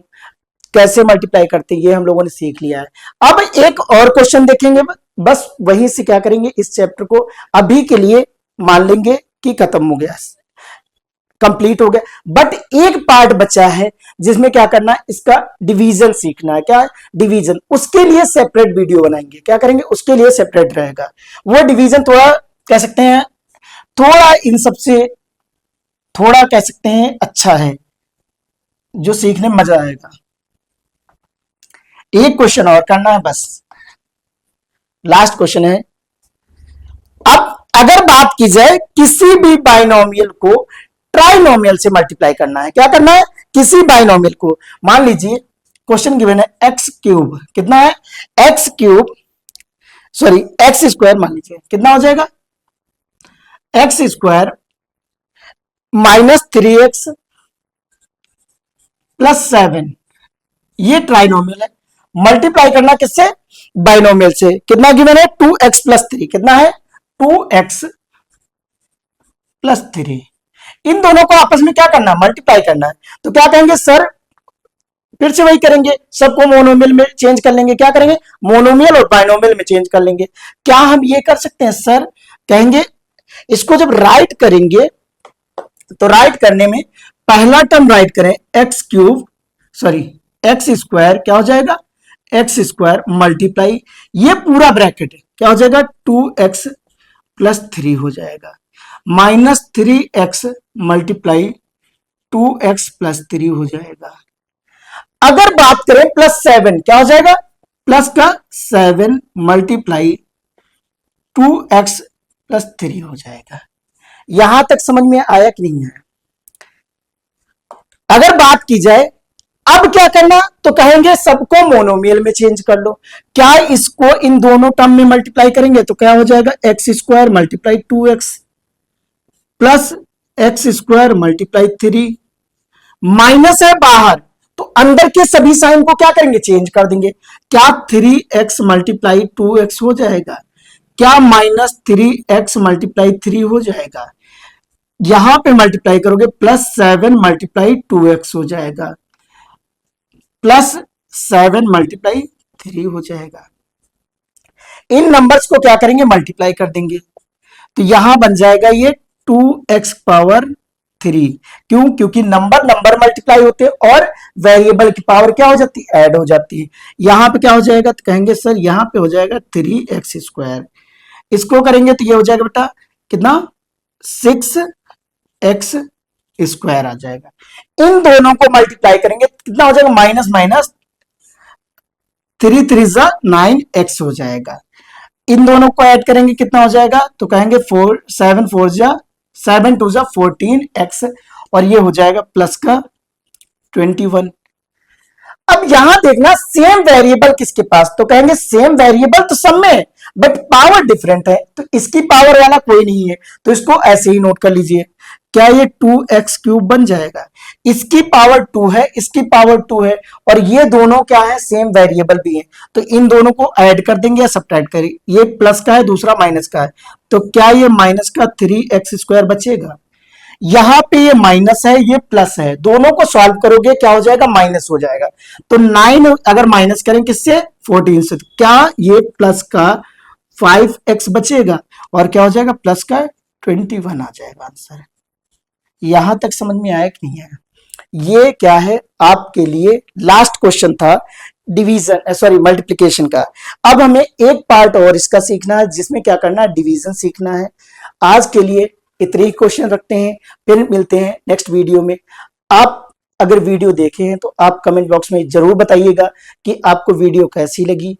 कैसे मल्टीप्लाई करते हैं ये हम लोगों ने सीख लिया है। अब एक और क्वेश्चन देखेंगे, बस वहीं से क्या करेंगे, इस चैप्टर को अभी के लिए मान लेंगे कि खत्म हो गया, कंप्लीट हो गया, बट एक पार्ट बचा है जिसमें क्या करना है, इसका डिवीजन सीखना है। क्या डिवीजन, उसके लिए सेपरेट वीडियो बनाएंगे, क्या करेंगे, उसके लिए सेपरेट रहेगा। वो डिवीजन थोड़ा कह सकते हैं, थोड़ा इन सबसे थोड़ा कह सकते हैं अच्छा है, जो सीखने में मजा आएगा। एक क्वेश्चन और करना है, बस लास्ट क्वेश्चन है। अब अगर बात की जाए किसी भी बाइनोमियल को ट्राइनोमियल से मल्टीप्लाई करना है, क्या करना है, किसी बाइनोमियल को, मान लीजिए क्वेश्चन गिवन है एक्स क्यूब, कितना है, x cube sorry x square, मान लीजिए कितना हो जाएगा, x square minus 3x plus 7, ये ट्राइनोमियल है। मल्टीप्लाई करना किससे, बाइनोमियल से, कितना गिवन है, 2x प्लस 3, कितना है, 2x प्लस 3। इन दोनों को आपस में क्या करना, मल्टीप्लाई करना है। तो क्या कहेंगे सर, फिर से वही करेंगे, सबको मोनोमियल में चेंज कर लेंगे, क्या करेंगे, मोनोमियल और बाइनोमियल में चेंज कर लेंगे। क्या हम ये कर सकते हैं सर, कहेंगे इसको जब राइट करेंगे तो राइट करने में पहला टर्म राइट करें x cube, sorry x square, क्या हो जाएगा एक्स स्क्वायर मल्टीप्लाई, ये पूरा ब्रैकेट है, क्या हो जाएगा 2x प्लस 3 हो जाएगा, minus 3x multiply 2x plus 3 हो जाएगा। अगर बात करें प्लस 7, क्या हो जाएगा प्लस का 7 मल्टीप्लाई 2x प्लस 3 हो जाएगा। यहां तक समझ में आया कि नहीं आया? अगर बात की जाए अब क्या करना, तो कहेंगे सबको मोनोमियल में चेंज कर लो। क्या इसको इन दोनों टर्म में मल्टीप्लाई करेंगे तो क्या हो जाएगा x square multiply 2x plus x square multiply 3, minus है बाहर तो अंदर के सभी साइन को क्या करेंगे चेंज कर देंगे। क्या 3x मल्टीप्लाई 2x हो जाएगा, क्या माइनस 3x मल्टीप्लाई 3 हो जाएगा, यहां पे मल्टीप्लाई करोगे प्लस 7 मल्टीप्लाई 2x हो जाएगा, प्लस 7 मल्टीप्लाई 3 हो जाएगा। इन नंबर्स को क्या करेंगे मल्टीप्लाई कर देंगे, तो यहां बन जाएगा ये 2x पावर 3। क्यों? क्योंकि नंबर नंबर मल्टीप्लाई होते हैं और वेरिएबल की पावर क्या हो जाती है ऐड हो जाती है। यहां पे क्या हो जाएगा तो कहेंगे सर यहां पे हो जाएगा 3x स्क्वायर, इसको करेंगे तो ये हो जाएगा बेटा कितना 6x स्क्वायर आ जाएगा। इन दोनों को मल्टीप्लाई करेंगे कितना हो जाएगा माइनस माइनस 3 3 जा 9x हो जाएगा। इन दोनों को ऐड करेंगे कितना हो जाएगा तो कहेंगे 7 4 जा 7 2 जा 14x और ये हो जाएगा प्लस का 21। अब यहां देखना सेम वेरिएबल किसके पास, तो कहेंगे सेम वेरिएबल तो सब में बट पावर डिफरेंट है, तो इसकी पावर वाला कोई नहीं है, तो इसको ऐसे ही नोट कर लीजिए। क्या ये 2x क्यूब बन जाएगा, इसकी पावर 2 है इसकी पावर 2 है और ये दोनों क्या है सेम वेरिएबल भी है, तो इन दोनों को ऐड कर देंगे या सब्ट्रैक्ट करें, ये प्लस का है दूसरा माइनस का है, तो क्या ये माइनस का 3x स्क्वायर बचेगा। यहां पे ये माइनस है ये प्लस है, दोनों को सॉल्व करोगे क्या हो जाएगा माइनस हो जाएगा, तो 9 अगर माइनस करें किससे 14 से, तो क्या ये प्लस का 5x बचेगा और क्या हो जाएगा प्लस का 21 आ जाएगा आंसर। यहां तक समझ में आया कि नहीं आया? ये क्या है आपके लिए लास्ट क्वेश्चन था डिवीजन सॉरी मल्टीप्लिकेशन का। अब हमें एक पार्ट और इसका सीखना है जिसमें क्या करना है डिवीजन सीखना है। आज के लिए इतने ही क्वेश्चन रखते हैं, फिर मिलते हैं नेक्स्ट वीडियो में। आप अगर वीडियो देखे हैं तो आप कमेंट बॉक्स में जरूर बताइएगा कि आपको वीडियो कैसी लगी।